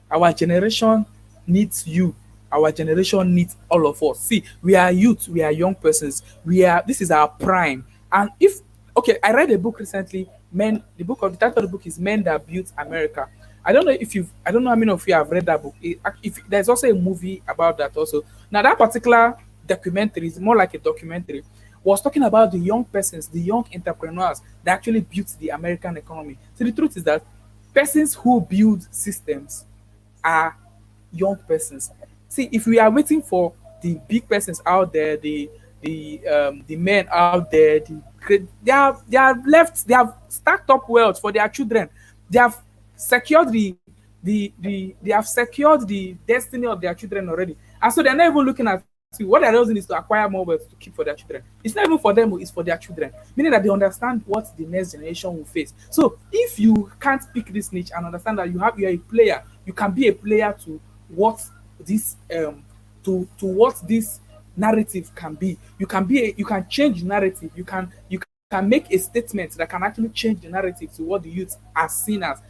Our generation needs you. Our generation needs all of us. See, we are youth, we are young persons. This is our prime. And if okay, I read a book recently, the title of the book is Men That Built America. I don't know how many of you have read that book. If there's also a movie about that also. Now that particular documentary is more like a documentary, was talking about the young persons, the young entrepreneurs that actually built the American economy. So the truth is that persons who build systems are young persons. See, if we are waiting for the big persons out there, the men out there, they have stacked up wealth for their children. They have secured they have secured the destiny of their children already. And so they're not even looking at you. What they're doing is to acquire more wealth to keep for their children. It's not even for them, it's for their children. Meaning that they understand what the next generation will face. So if you can't pick this niche and understand that you're a player, you can be a player to what this to what this narrative can be. You can change narrative. You can can make a statement that can actually change the narrative to what the youth are seen as,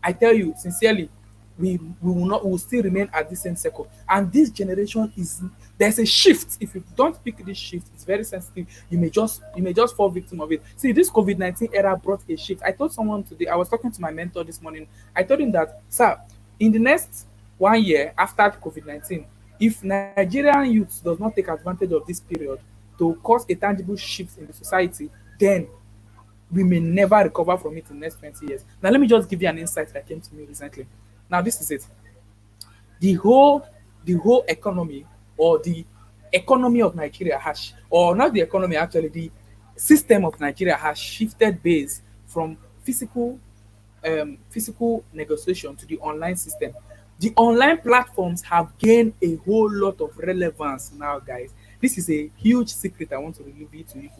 I tell you sincerely, we will not, we will still remain at the same circle. And this generation is, there's a shift. If you don't pick this shift, it's very sensitive. You may just fall victim of it. See, this COVID-19 era brought a shift. I told someone today, I was talking to my mentor this morning. I told him that, sir, in the next 1 year after COVID-19, if Nigerian youth does not take advantage of this period to cause a tangible shift in the society, then we may never recover from it in the next 20 years. Now, let me just give you an insight that came to me recently. Now, this is it. The whole, the whole economy, or the economy of Nigeria has, or not the economy actually, the system of Nigeria has shifted base from physical physical negotiation to the online system. The online platforms have gained a whole lot of relevance now, guys. This is a huge secret I want to reveal to you.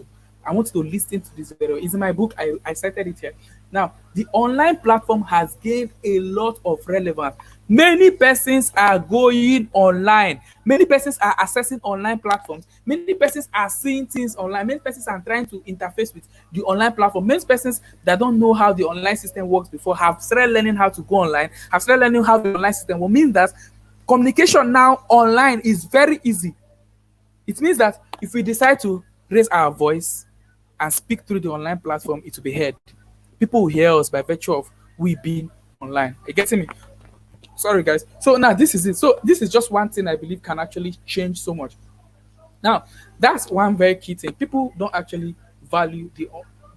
I want you to listen to this very well. It's in my book. I cited it here. Now, the online platform has gained a lot of relevance. Many persons are going online. Many persons are accessing online platforms. Many persons are seeing things online. Many persons are trying to interface with the online platform. Many persons that don't know how the online system works before have started learning how to go online, have started learning how the online system will mean that communication now online is very easy. It means that if we decide to raise our voice and speak through the online platform, it will be heard. People will hear us by virtue of we being online. You getting me? Sorry, guys. So now this is it. So this is just one thing I believe can actually change so much. Now, that's one very key thing. People don't actually value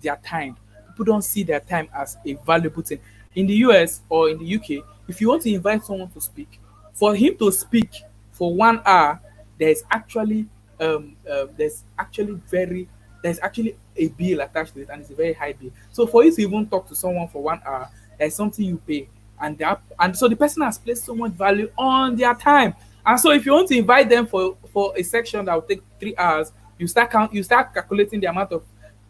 their time. People don't see their time as a valuable thing. In the US or in the UK, if you want to invite someone to speak, for him to speak for 1 hour, there's actually there's actually a bill attached to it, and it's a very high bill. So for you to even talk to someone for 1 hour, there's something you pay, and so the person has placed so much value on their time. And so if you want to invite them for a section that will take 3 hours, you start calculating the amount of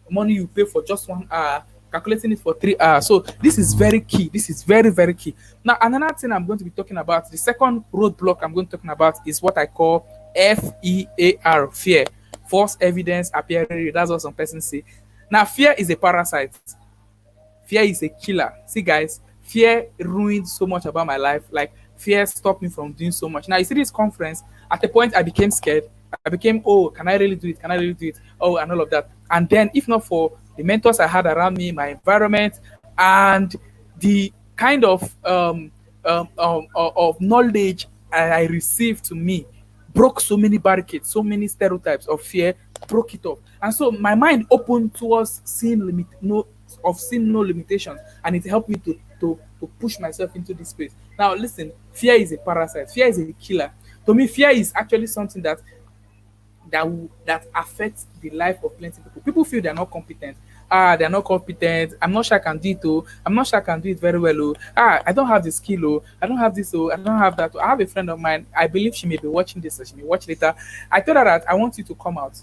money you pay for just 1 hour, calculating it for 3 hours. So this is very key. This is very, very key. Now, another thing I'm going to be talking about, the second roadblock I'm going to be talking about is what I call FEAR, fear. False evidence appearing real. That's what some persons say. Now, fear is a parasite. Fear is a killer. See, guys, fear ruined so much about my life. Like, fear stopped me from doing so much. Now, you see this conference, at a point I became scared. I became, oh, can I really do it? Can I really do it? Oh, and all of that. And then, if not for the mentors I had around me, my environment, and the kind of knowledge I received to me, broke so many barricades, so many stereotypes of fear, broke it up. And so my mind opened towards seeing no limitations, and it helped me to push myself into this space. Now listen, fear is a parasite, fear is a killer. To me, fear is actually something that affects the life of plenty people. People feel they're not competent. They're not competent. I'm not sure I can do it. Oh, I'm not sure I can do it very well. Oh, I don't have the skill. Oh, I don't have this. Oh, I don't have that. Oh. I have a friend of mine. I believe she may be watching this. Or she may watch later. I told her that I want you to come out.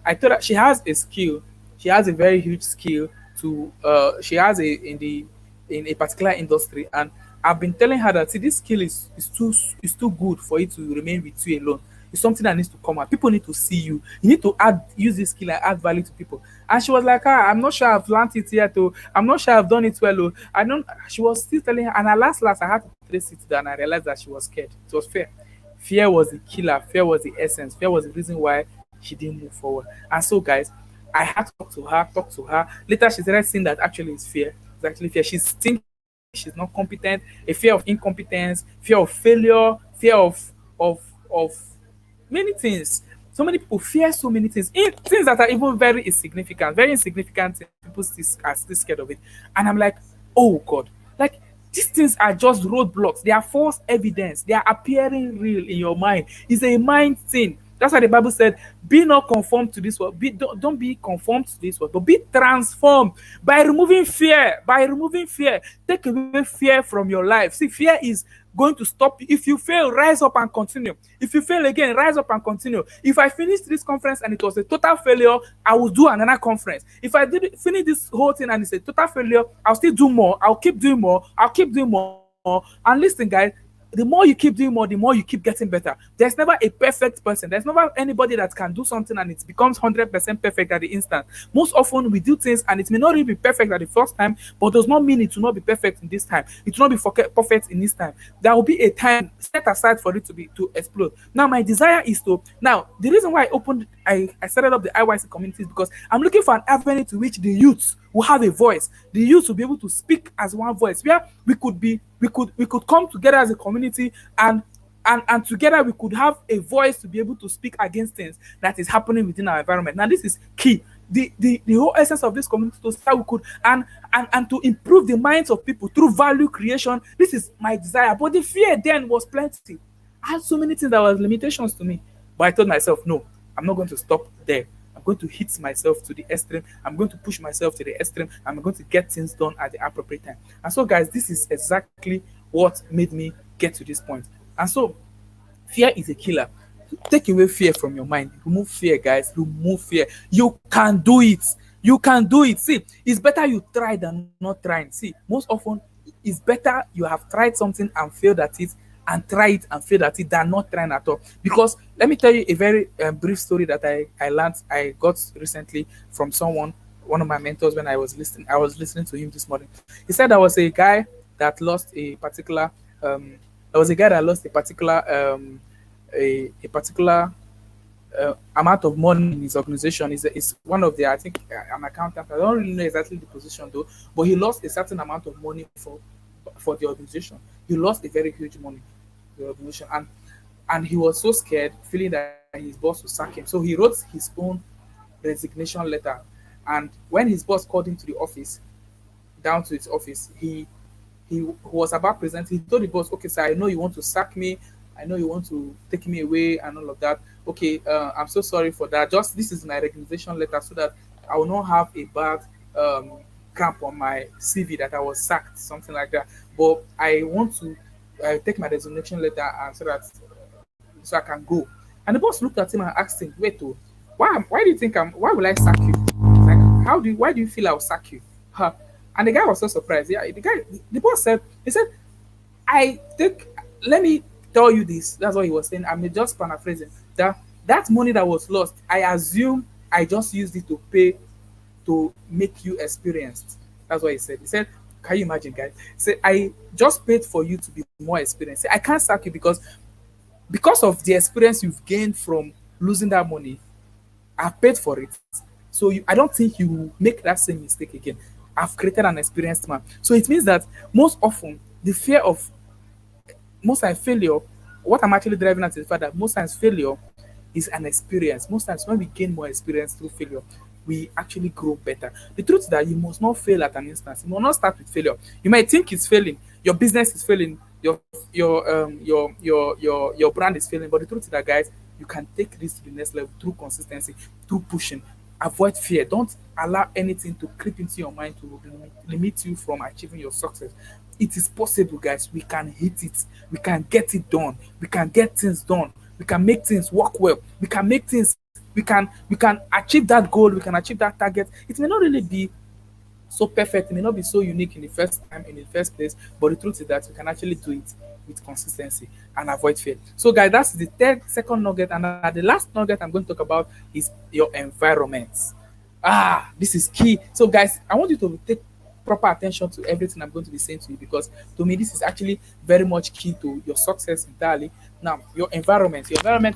I told her she has a skill. She has a very huge skill to. She has a in a particular industry, and I've been telling her that see this skill is too good for it to remain with you alone. It's something that needs to come out. People need to see you. You need to use this skill and add value to people. And she was like, I'm not sure I've learned it yet. Oh, I'm not sure I've done it well. Oh, I don't. She was still telling her, and at last, I had to trace it down. And I realized that she was scared. It was fear. Fear was the killer. Fear was the essence. Fear was the reason why she didn't move forward. And so, guys, I had to talk to her. Later, she started seeing that actually it's fear. It's actually fear. She's thinking she's not competent, a fear of incompetence, fear of failure, fear of many things. So many people fear so many things, things that are even very insignificant things. People are still scared of it. And I'm like, oh God, like these things are just roadblocks. They are false evidence. They are appearing real in your mind. It's a mind thing. That's why the Bible said, be not conformed to this world. Don't be conformed to this world, but be transformed by removing fear. By removing fear. Take away fear from your life. See, fear is going to stop you. If you fail, rise up and continue. If you fail again, rise up and continue. If I finished this conference and it was a total failure, I will do another conference. If I did finish this whole thing and it's a total failure, I'll still do more. I'll keep doing more. I'll keep doing more. And listen, guys, the more you keep doing more, the more you keep getting better. There's never a perfect person. There's never anybody that can do something and it becomes 100% perfect at the instant. Most often we do things and it may not really be perfect at the first time, but does not mean it will not be perfect in this time. It will not be perfect in this time. There will be a time set aside for it to explode. Now, my desire is to now the reason why I started up the IYC community is because I'm looking for an avenue to which the youth will have a voice. The youth will be able to speak as one voice, where we could come together as a community and together we could have a voice to be able to speak against things that is happening within our environment. Now, this is key. The whole essence of this community to how we could and to improve the minds of people through value creation. This is my desire. But the fear then was plenty. I had so many things that was limitations to me. But I told myself, no, I'm not going to stop there. I'm going to hit myself to the extreme. I'm going to push myself to the extreme. I'm going to get things done at the appropriate time. And so, guys, this is exactly what made me get to this point. And so, fear is a killer. Take away fear from your mind. Remove fear, guys. Remove fear. You can do it. You can do it. See, it's better you try than not trying. See, most often it's better you have tried something and failed at it and try it and fail at it than not trying at all. Because let me tell you a very brief story that I learned, I got recently from someone, one of my mentors, when I was listening to him this morning. He said there was a guy that lost a particular there was a guy that lost a particular a particular amount of money in his organization. Is one of the, I think, an accountant. I don't really know exactly the position though, but he lost a certain amount of money for the organization. He lost a very huge money to the organization, and he was so scared, feeling that his boss would sack him. So he wrote his own resignation letter. And when his boss called him to the office, down to his office, he was about presenting. He told the boss, "Okay, sir, I know you want to sack me. I know you want to take me away and all of that. Okay, I'm so sorry for that. Just this is my resignation letter so that I will not have a bad um, cramp on my CV that I was sacked, something like that. But I want to take my resignation letter and so I can go." And the boss looked at him and asked him, "Wait, oh, why do you think why will I sack you? Like, why do you feel I'll sack you?" Huh. And the guy was so surprised. Yeah, the boss said, he said, I think, let me tell you this. That's what he was saying. I'm just paraphrasing. That money that was lost, I assume I just used it to pay to make you experienced. That's what he said. He said, can you imagine, guys? He said, I just paid for you to be more experienced. I can't sack you because of the experience you've gained from losing that money. I've paid for it. So I don't think you will make that same mistake again. I've created an experienced man. So it means that most often the fear of most times failure, what I'm actually driving at is the fact that most times failure is an experience. Most times when we gain more experience through failure, we actually grow better. The truth is that you must not fail at an instance. You must not start with failure. You might think it's failing, your business is failing, your brand is failing, but the truth is that, guys, you can take this to the next level through consistency, through pushing. Avoid fear. Don't allow anything to creep into your mind to limit you from achieving your success. It is possible, guys. We can hit it. We can get it done. We can get things done. We can make things work well. We can make things. We can achieve that goal. We can achieve that target. It may not really be so perfect. It may not be so unique in the first time, in the first place, but the truth is that we can actually do it with consistency and avoid fear. So, guys, that's the second nugget, and the last nugget I'm going to talk about is your environment. This is key. So, guys, I want you to take proper attention to everything I'm going to be saying to you, because to me this is actually very much key to your success entirely. Now, your environment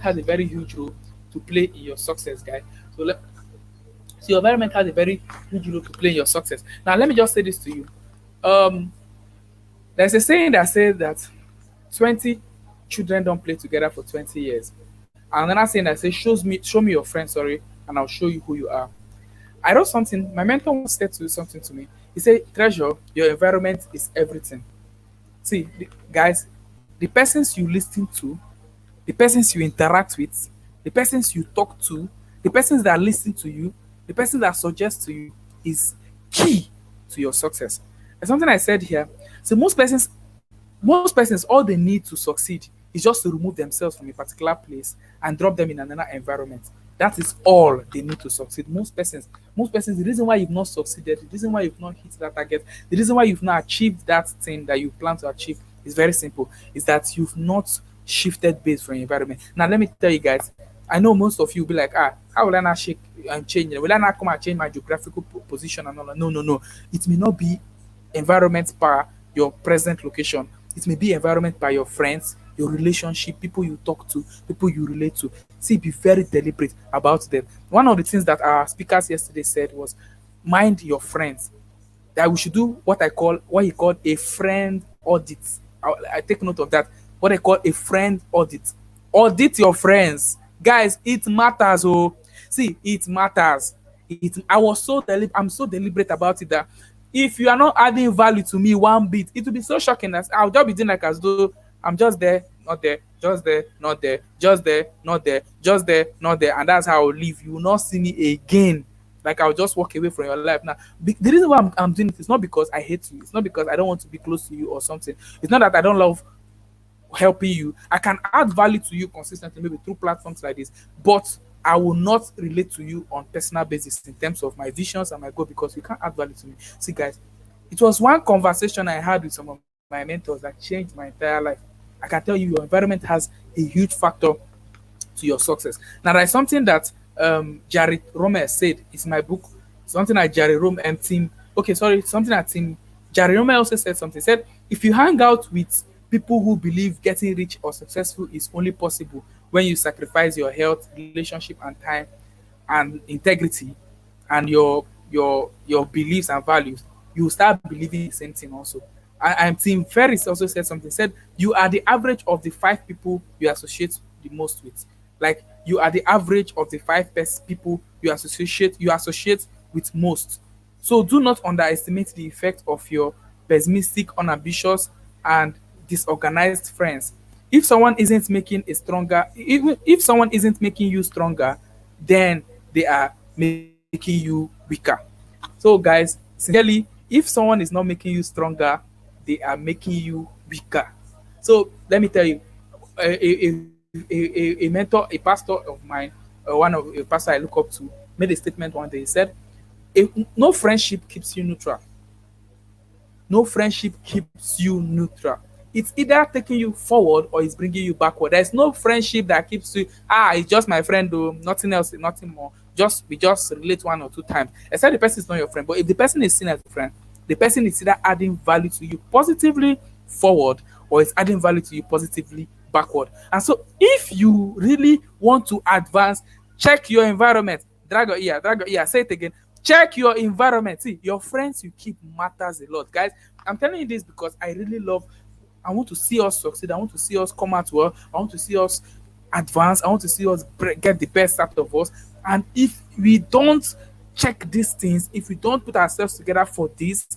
has a very huge role to play in your success, guys. So your environment has a very huge role to play in your success. Now, let me just say this to you. Um, there's a saying that says that 20 children don't play together for 20 years. And another saying that says, show me your friend, sorry, and I'll show you who you are. I wrote something, my mentor once said something to me. He said, Treasure, your environment is everything. See, guys, the persons you listen to, the persons you interact with, the persons you talk to, the persons that listen to you, the persons that suggest to you is key to your success. There's something I said here. So most persons, all they need to succeed is just to remove themselves from a particular place and drop them in another environment. That is all they need to succeed. Most persons, the reason why you've not succeeded, the reason why you've not hit that target, the reason why you've not achieved that thing that you plan to achieve It's very simple. Is that you've not shifted base from your environment. Now let me tell you guys, I know most of you will be like, ah, how will I not shake and change? Will I not come and change my geographical position and all that? No, no, no. It may not be environment by your present location. It may be environment by your friends, your relationship, people you talk to, people you relate to. See, be very deliberate about them. One of the things that our speakers yesterday said was, mind your friends. That we should do what he called a friend audit. I take note of that. What I call a friend audit. Audit your friends, guys. It matters. Oh, see, it matters. I'm so deliberate about it that if you are not adding value to me one bit, it will be so shocking that I'll just be doing like as though I'm just there, not there, just there, not there, just there, not there, just there, not there, and that's how I'll leave. You will not see me again. Like I'll just walk away from your life. Now, the reason why I'm doing it is not because I hate you. It's not because I don't want to be close to you or something. It's not that I don't love helping you. I can add value to you consistently, maybe through platforms like this, but I will not relate to you on personal basis in terms of my visions and my goal because you can't add value to me. See, guys, it was one conversation I had with some of my mentors that changed my entire life. I can tell you, your environment has a huge factor to your success. Now, there's something that Jared Romer said. It's in my book. Something that Jared Romer and team. Okay, sorry, something that team. Jared Romer also said something. He said if you hang out with people who believe getting rich or successful is only possible when you sacrifice your health, relationship, and time, and integrity, and your beliefs and values, you will start believing the same thing also. And Tim Ferriss also said something. Said you are the average of the five people you associate the most with. Like you are the average of the five best people you associate with most. So do not underestimate the effect of your pessimistic, unambitious, and disorganized friends. If someone isn't making a stronger, if someone isn't making you stronger, then they are making you weaker. So, guys, sincerely, if someone is not making you stronger, they are making you weaker. So, let me tell you, a mentor, a pastor of mine, one of a pastor I look up to, made a statement one day. He said, "No friendship keeps you neutral. No friendship keeps you neutral. It's either taking you forward or it's bringing you backward. There's no friendship that keeps you, it's just my friend, though, nothing else, nothing more. Just we just relate one or two times. Except the person is not your friend. But if the person is seen as a friend, the person is either adding value to you positively forward or it's adding value to you positively backward. And so if you really want to advance, check your environment. Drag your ear, say it again. Check your environment. See, your friends you keep matters a lot, guys. I'm telling you this because I really love. I want to see us succeed. I want to see us come out well. I want to see us advance. I want to see us get the best out of us. And if we don't check these things, if we don't put ourselves together for this,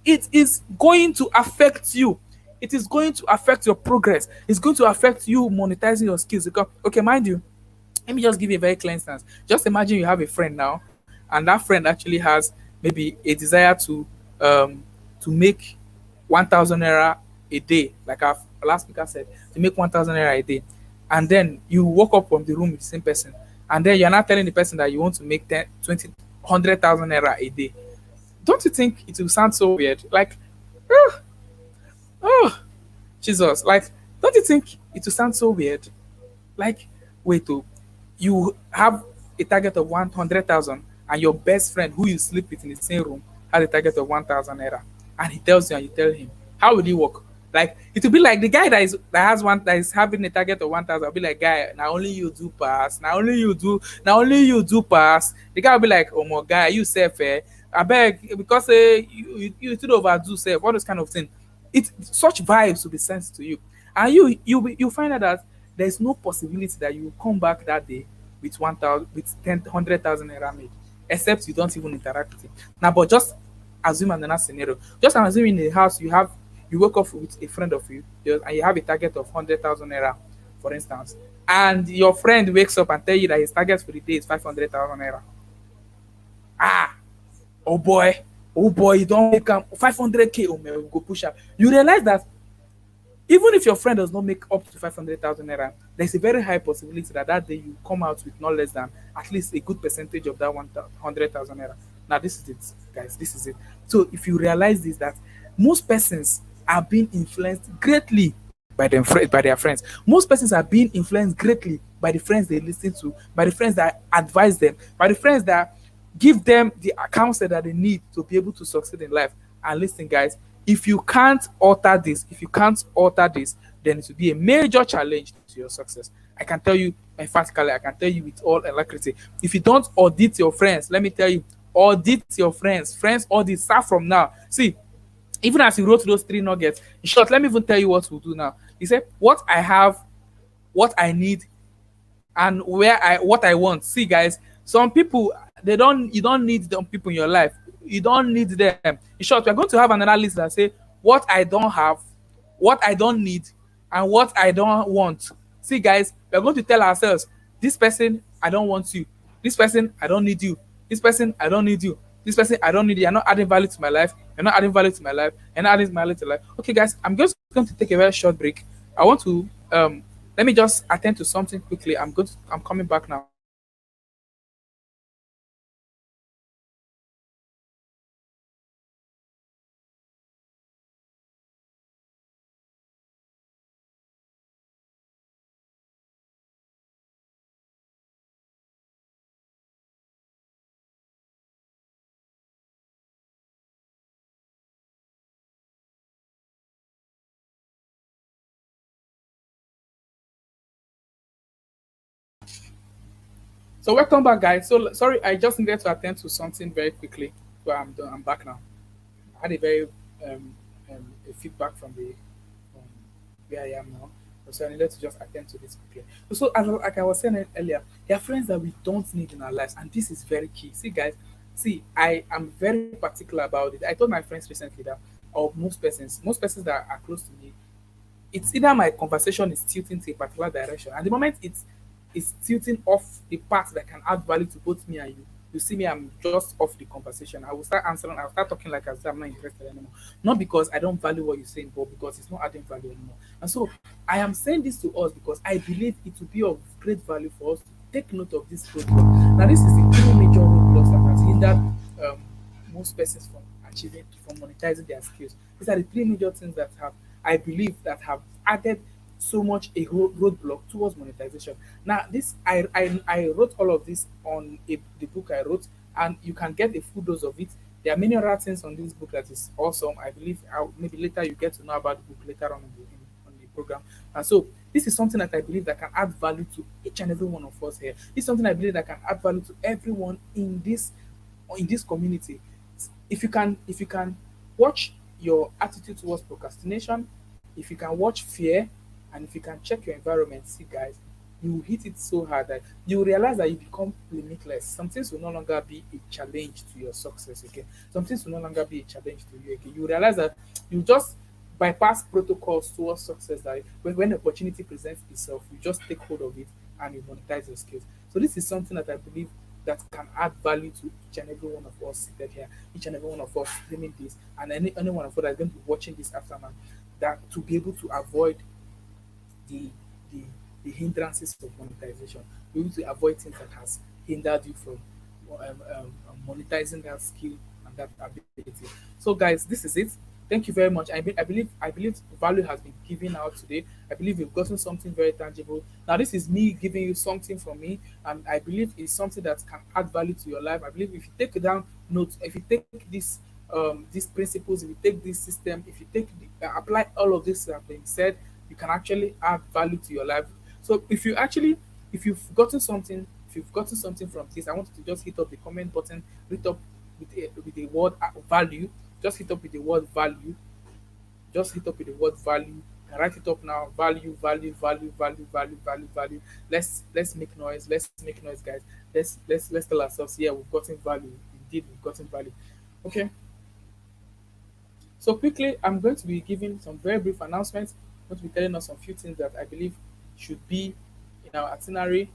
it is going to affect you. It is going to affect your progress. It's going to affect you monetizing your skills. Because, okay, mind you, let me just give you a very clear instance. Just imagine you have a friend now, and that friend actually has maybe a desire to make 1,000 naira a day, like our last speaker said, to make 1,000 naira a day, and then you woke up from the room with the same person, and then you're not telling the person that you want to make 10, 20, 100,000 naira a day. Don't you think it will sound so weird? Like, oh, oh, Jesus! Like, don't you think it will sound so weird? Like, wait, oh, you have a target of 100,000, and your best friend who you sleep with in the same room has a target of 1,000 naira, and he tells you and you tell him, how will it work? Like, it will be like the guy that is having a target of 1,000 will be like, guy, now only you do pass, now only you do pass. The guy will be like, oh my guy, you say fair. I beg because you should overdo self, all those kind of thing. It such vibes will be sent to you, and you find out that there is no possibility that you will come back that day with 1,000 with 100,000 naira made, except you don't even interact with it. Now, but just assume another scenario. Just assume in a house you wake up with a friend of you, and you have a target of 100,000 naira, for instance, and your friend wakes up and tell you that his target for the day is 500,000 naira. Ah, oh boy, oh boy, you don't make 500k. Oh man, we go push up. You realize that even if your friend does not make up to 500,000 naira, there's a very high possibility that that day you come out with not less than at least a good percentage of that 100,000 naira. Now, this is it, guys. This is it. So, if you realize this, that most persons are being influenced greatly by their friends. Most persons are being influenced greatly by the friends they listen to, by the friends that advise them, by the friends that give them the counsel that they need to be able to succeed in life. And listen, guys, if you can't alter this, if you can't alter this, then it will be a major challenge to your success. I can tell you emphatically, I can tell you with all alacrity. If you don't audit your friends, let me tell you, audit your friends. Friends audit, start from now. See, even as you wrote those three nuggets, in short, let me even tell you what we'll do now. He said, what I have, what I need, and where I what I want. See, guys, some people, they don't you don't need them people in your life. You don't need them. In short, we're going to have another list that say what I don't have, what I don't need, and what I don't want. See, guys, we're going to tell ourselves, this person I don't want you. This person I don't need you. This person I don't need you. This person I don't need you. You're not adding value to my life. You're not adding value to my life. You're not adding value to life. Okay, guys, I'm just going to take a very short break. I want to let me just attend to something quickly. I'm coming back now. So welcome back, guys. So sorry, I just needed to attend to something very quickly. But I'm done. I'm back now. I had a very a feedback from the um, where I am now. So I needed to just attend to this quickly. So as like I was saying earlier, there are friends that we don't need in our lives, and this is very key. See, guys, see, I am very particular about it. I told my friends recently that, or most persons that are close to me, it's either my conversation is tilting to a particular direction. And the moment it's tilting off the part that can add value to both me and you see me, I'm just off the conversation. I will start answering, I'll start talking like as if I'm not interested anymore. Not because I don't value what you're saying, but because it's not adding value anymore. And so I am saying this to us because I believe it will be of great value for us to take note of this roadblock. Now, this is the three major roadblocks that has hindered most persons from achieving, from monetizing their skills. These are the three major things that have, I believe, that have added so much a roadblock towards monetization. Now, this I wrote all of this on the book I wrote, and you can get a full dose of it. There are many other things on this book that is awesome. I believe maybe later you get to know about the book later on the program. And so this is something that I believe that can add value to each and every one of us here. This is something I believe that can add value to everyone in this community. If you can watch your attitude towards procrastination, if you can watch fear, and if you can check your environment, see, guys, you will hit it so hard that you will realize that you become limitless. Some things will no longer be a challenge to your success again. Some things will no longer be a challenge to you again. You realize that you just bypass protocols towards success, that when opportunity presents itself, you just take hold of it and you monetize your skills. So this is something that I believe that can add value to each and every one of us seated here, each and every one of us streaming this, and any one of us that is going to be watching this after, man, that to be able to avoid the the, the hindrances of monetization. Be able to avoid things that has hindered you from monetizing that skill and that ability. So, guys, this is it. Thank you very much. I believe value has been given out today. I believe you've gotten something very tangible. Now, this is me giving you something from me, and I believe it's something that can add value to your life. I believe if you take down notes, if you take these principles, if you take this system, if you take apply all of this that have been said, you can actually add value to your life. So if you've gotten something from this, I want you to just hit up the comment button, hit up with the word value. Just hit up with the word value. Just hit up with the word value. And write it up now. Value, value, value, value, value, value, value. Let's make noise. Let's make noise, guys. Let's tell ourselves, yeah, we've gotten value. Indeed, we've gotten value. Okay. So quickly, I'm going to be giving some very brief announcements. I'm going to be telling us some few things that I believe should be in our itinerary.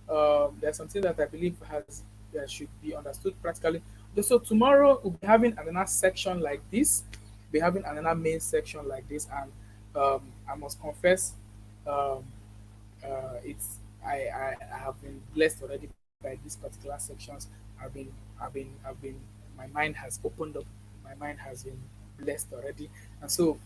There's something that I believe has that should be understood practically. So tomorrow we'll be having another section like this. We'll be having another main section like this, and I must confess, um, it's I have been blessed already by these particular sections. I've been I've been my mind has opened up. My mind has been blessed already. And so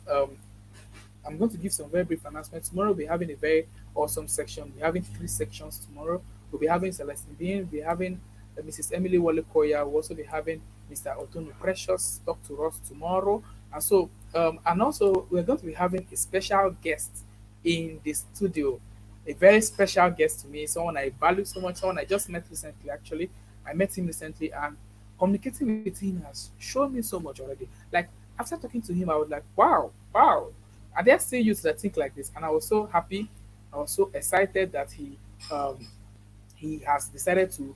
I'm going to give some very brief announcements. Tomorrow we'll be having a very awesome section. We're having three sections tomorrow. We'll be having Celestine Bean, we'll be having Mrs. Emily Wale Koya, we'll also be having Mr. Otono Precious talk to us tomorrow. And so, and also we're going to be having a special guest in the studio, a very special guest to me, someone I value so much, someone I just met recently actually. I met him recently and communicating with him has shown me so much already. Like after talking to him, I was like, wow, wow, are there still youths that think like this? And I was so happy. I was so excited that he has decided to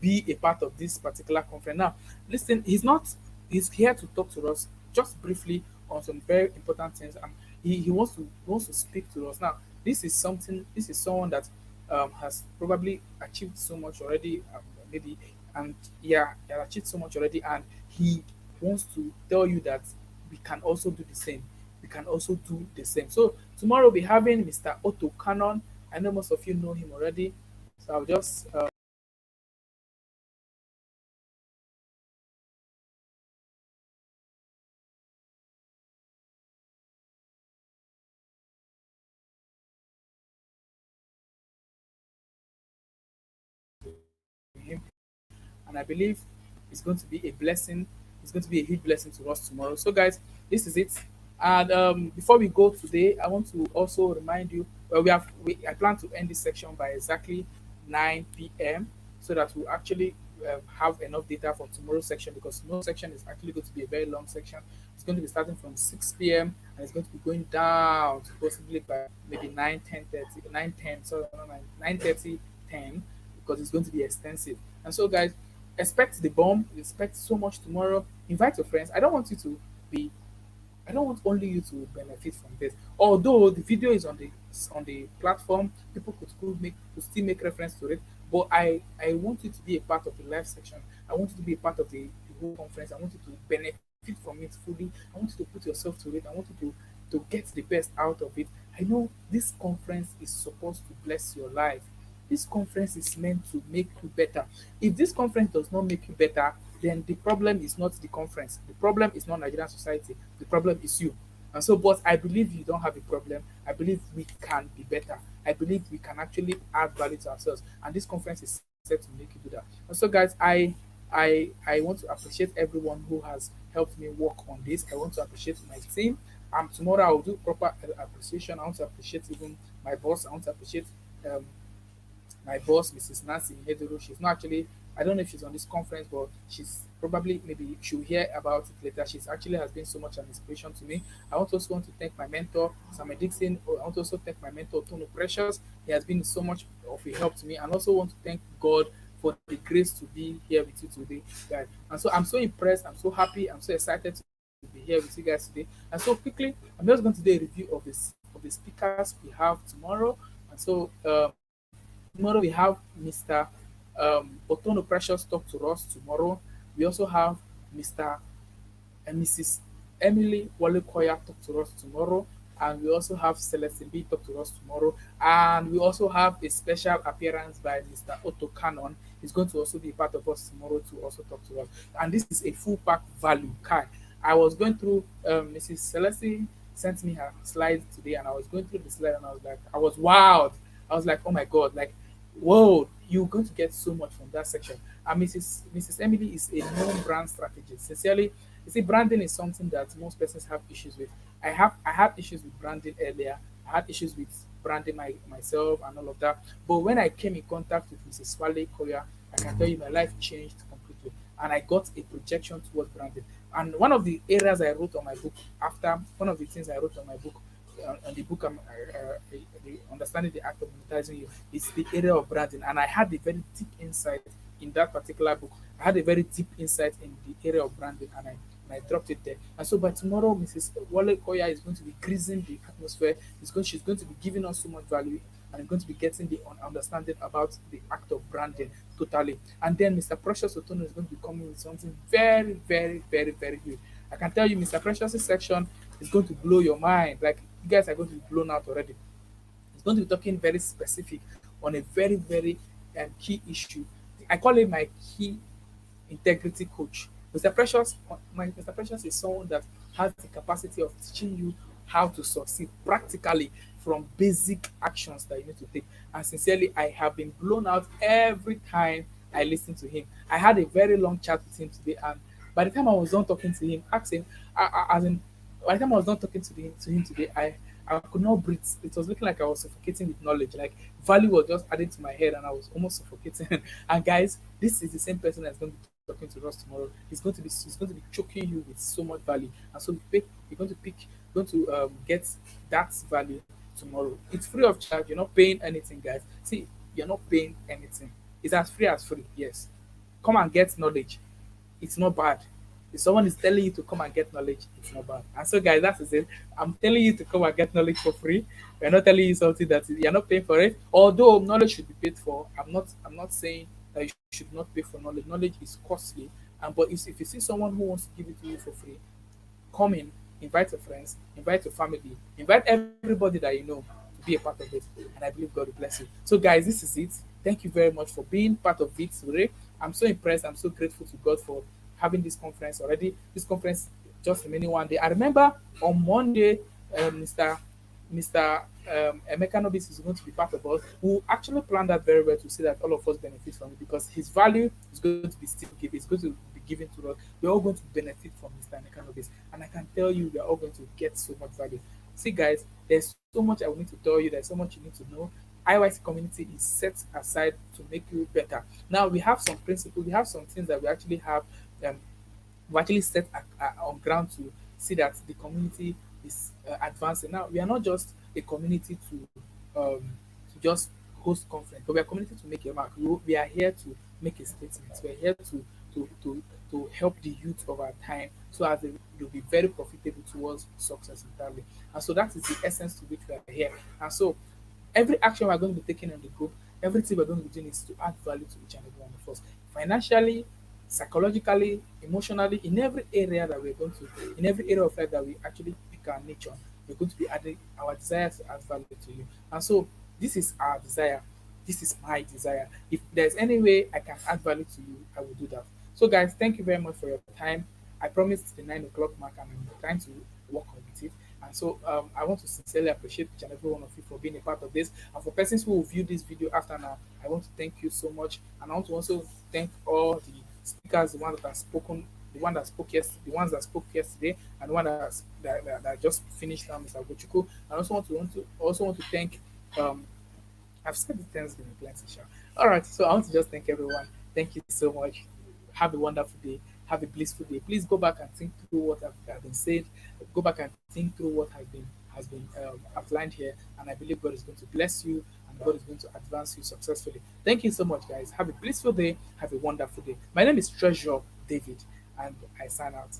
be a part of this particular conference. Now, listen, he's here to talk to us just briefly on some very important things, and he wants to speak to us. Now, this is someone that has probably achieved so much already, maybe, and yeah, he has achieved so much already, and he wants to tell you that we can also do the same. We can also do the same. So tomorrow we'll be having Mr. Otto Cannon. I know most of you know him already. So I'll just him, and I believe it's going to be a blessing. It's going to be a huge blessing to us tomorrow. So, guys, this is it. And before we go today, I want to also remind you. Well, I plan to end this section by exactly 9 p.m. so that we'll actually have enough data for tomorrow's section because tomorrow's section is actually going to be a very long section. It's going to be starting from 6 p.m. and it's going to be going down to possibly by maybe 9, 10, 30, 9, 10, sorry, not 9, 9 30, 10, because it's going to be extensive. And so, guys, expect the bomb. Expect so much tomorrow. Invite your friends. Be I don't want only you to benefit from this. Although the video is on the platform, people could still make reference to it. But I want you to be a part of the live section. I want you to be a part of the whole conference. I want you to benefit from it fully. I want you to put yourself to it. I want you to get the best out of it. I know this conference is supposed to bless your life. This conference is meant to make you better. If this conference does not make you better, then the problem is not the conference. The problem is not Nigerian society. The problem is you. And so, but I believe you don't have a problem. I believe we can be better. I believe we can actually add value to ourselves. And this conference is set to make you do that. And so, guys, I want to appreciate everyone who has helped me work on this. I want to appreciate my team. Tomorrow I will do proper appreciation. I want to appreciate even my boss. I want to appreciate um, my boss, Mrs. Nancy Hedero. She's not actually, I don't know if she's on this conference, but she's probably, maybe she'll hear about it later. She's actually has been so much an inspiration to me. I also want to thank my mentor, Samuel Dixon. I want to also thank my mentor, Tono Precious. He has been so much of a help to me. And also want to thank God for the grace to be here with you today, guys. And so I'm so impressed. I'm so happy. I'm so excited to be here with you guys today. And so quickly, I'm just going to do a review of the speakers we have tomorrow. And so tomorrow we have Mr. Otono Precious talk to us tomorrow. We also have Mr. and Mrs. Emily Walekoya talk to us tomorrow. And we also have Celestine B talk to us tomorrow. And we also have a special appearance by Mr. Otto Cannon. He's going to also be part of us tomorrow to also talk to us. And this is a full pack value. Kai. I was going through Mrs. Celestine sent me her slides today and I was going through the slide and I was like, I was wowed. I was like, oh my god, like whoa, you're going to get so much from that section. And Mrs. Emily is a known brand strategist. Sincerely, you see, branding is something that most persons have issues with. I had issues with branding earlier. I had issues with branding myself and all of that. But when I came in contact with Mrs. Swale Koya, I can tell you my life changed completely. And I got a projection towards branding. And one of the areas I wrote on my book after one of the things I wrote on my book on the book the understanding the act of monetizing you is the area of branding, and I had a very deep insight in that particular book. I had a very deep insight in the area of branding, and I dropped it there. And so by tomorrow, Mrs. Wale Koya is going to be greasing the atmosphere. She's going to be giving us so much value, and I'm going to be getting the understanding about the act of branding totally. And then Mr. Precious Otono is going to be coming with something very, very, very, very good. I can tell you, Mr. Precious's section is going to blow your mind. Like you guys are going to be blown out already. He's going to be talking very specific on a very, very key issue. I call it my key integrity coach. Mr. Precious is someone that has the capacity of teaching you how to succeed practically from basic actions that you need to take. And sincerely, I have been blown out every time I listen to him. I had a very long chat with him today, and by the time I was done talking to him, asking, as in, by the time I was done talking to him today, I could not breathe. It was looking like I was suffocating with knowledge. Like value was just added to my head, and I was almost suffocating. And guys, this is the same person that's going to be talking to us tomorrow. He's going to be choking you with so much value, and so you're going to pick, going to get that value tomorrow. It's free of charge. You're not paying anything, guys. See, you're not paying anything. It's as free as free. Yes, come and get knowledge. It's not bad. If someone is telling you to come and get knowledge, it's not bad. And so, guys, that's it. I'm telling you to come and get knowledge for free. We're not telling you something that you're not paying for it. Although knowledge should be paid for, I'm not saying that you should not pay for knowledge. Knowledge is costly, and but if you see someone who wants to give it to you for free, come in, invite your friends, invite your family, invite everybody that you know to be a part of it. And I believe God will bless you. So, guys, this is it. Thank you very much for being part of it today. I'm so impressed. I'm so grateful to God for having this conference already. This conference just remaining one day. I remember on Monday, Mr. Emeka Nobis is going to be part of us. We actually planned that very well to see that all of us benefit from it because his value is going to be still given. It's going to be given to us. We're all going to benefit from Mr. Emeka Nobis. And I can tell you, we're all going to get so much value. See, guys, there's so much I will need to tell you. There's so much you need to know. IYC community is set aside to make you better. Now, we have some principles, we have some things that we actually have um, we actually set on ground to see that the community is advancing. Now, we are not just a community to just host conference, but we are a community to make a mark. We are here to make a statement. We are here to help the youth of our time so as they'll be very profitable towards success entirely. And so that is the essence to which we are here. And so every action we're going to be taking on the group, everything we're going to be doing is to add value to each and every one of us. Financially, psychologically, emotionally, in every area that we're going to, in every area of life that we actually pick our niche on, we're going to be adding our desires to add value to you. And so this is our desire. This is my desire. If there's any way I can add value to you, I will do that. So guys, thank you very much for your time. I promised the 9 o'clock mark and I'm trying to work on it. And so I want to sincerely appreciate each and every one of you for being a part of this. And for persons who will view this video after now, I want to thank you so much. And I want to also thank all the speakers, the ones that have spoken, the one that spoke yesterday, the ones that spoke yesterday, and the one that just finished now, Mr. Gochuku. I also want to thank I've said the Thanksgiving plenty, sure. All right, so I want to just thank everyone. Thank you so much. Have a wonderful day. Have a blissful day. Please go back and think through what have been said. Go back and think through what has been outlined here, and I believe God is going to bless you and God is going to advance you successfully. Thank you so much, guys. Have a blissful day. Have a wonderful day. My name is Treasure David, and I sign out.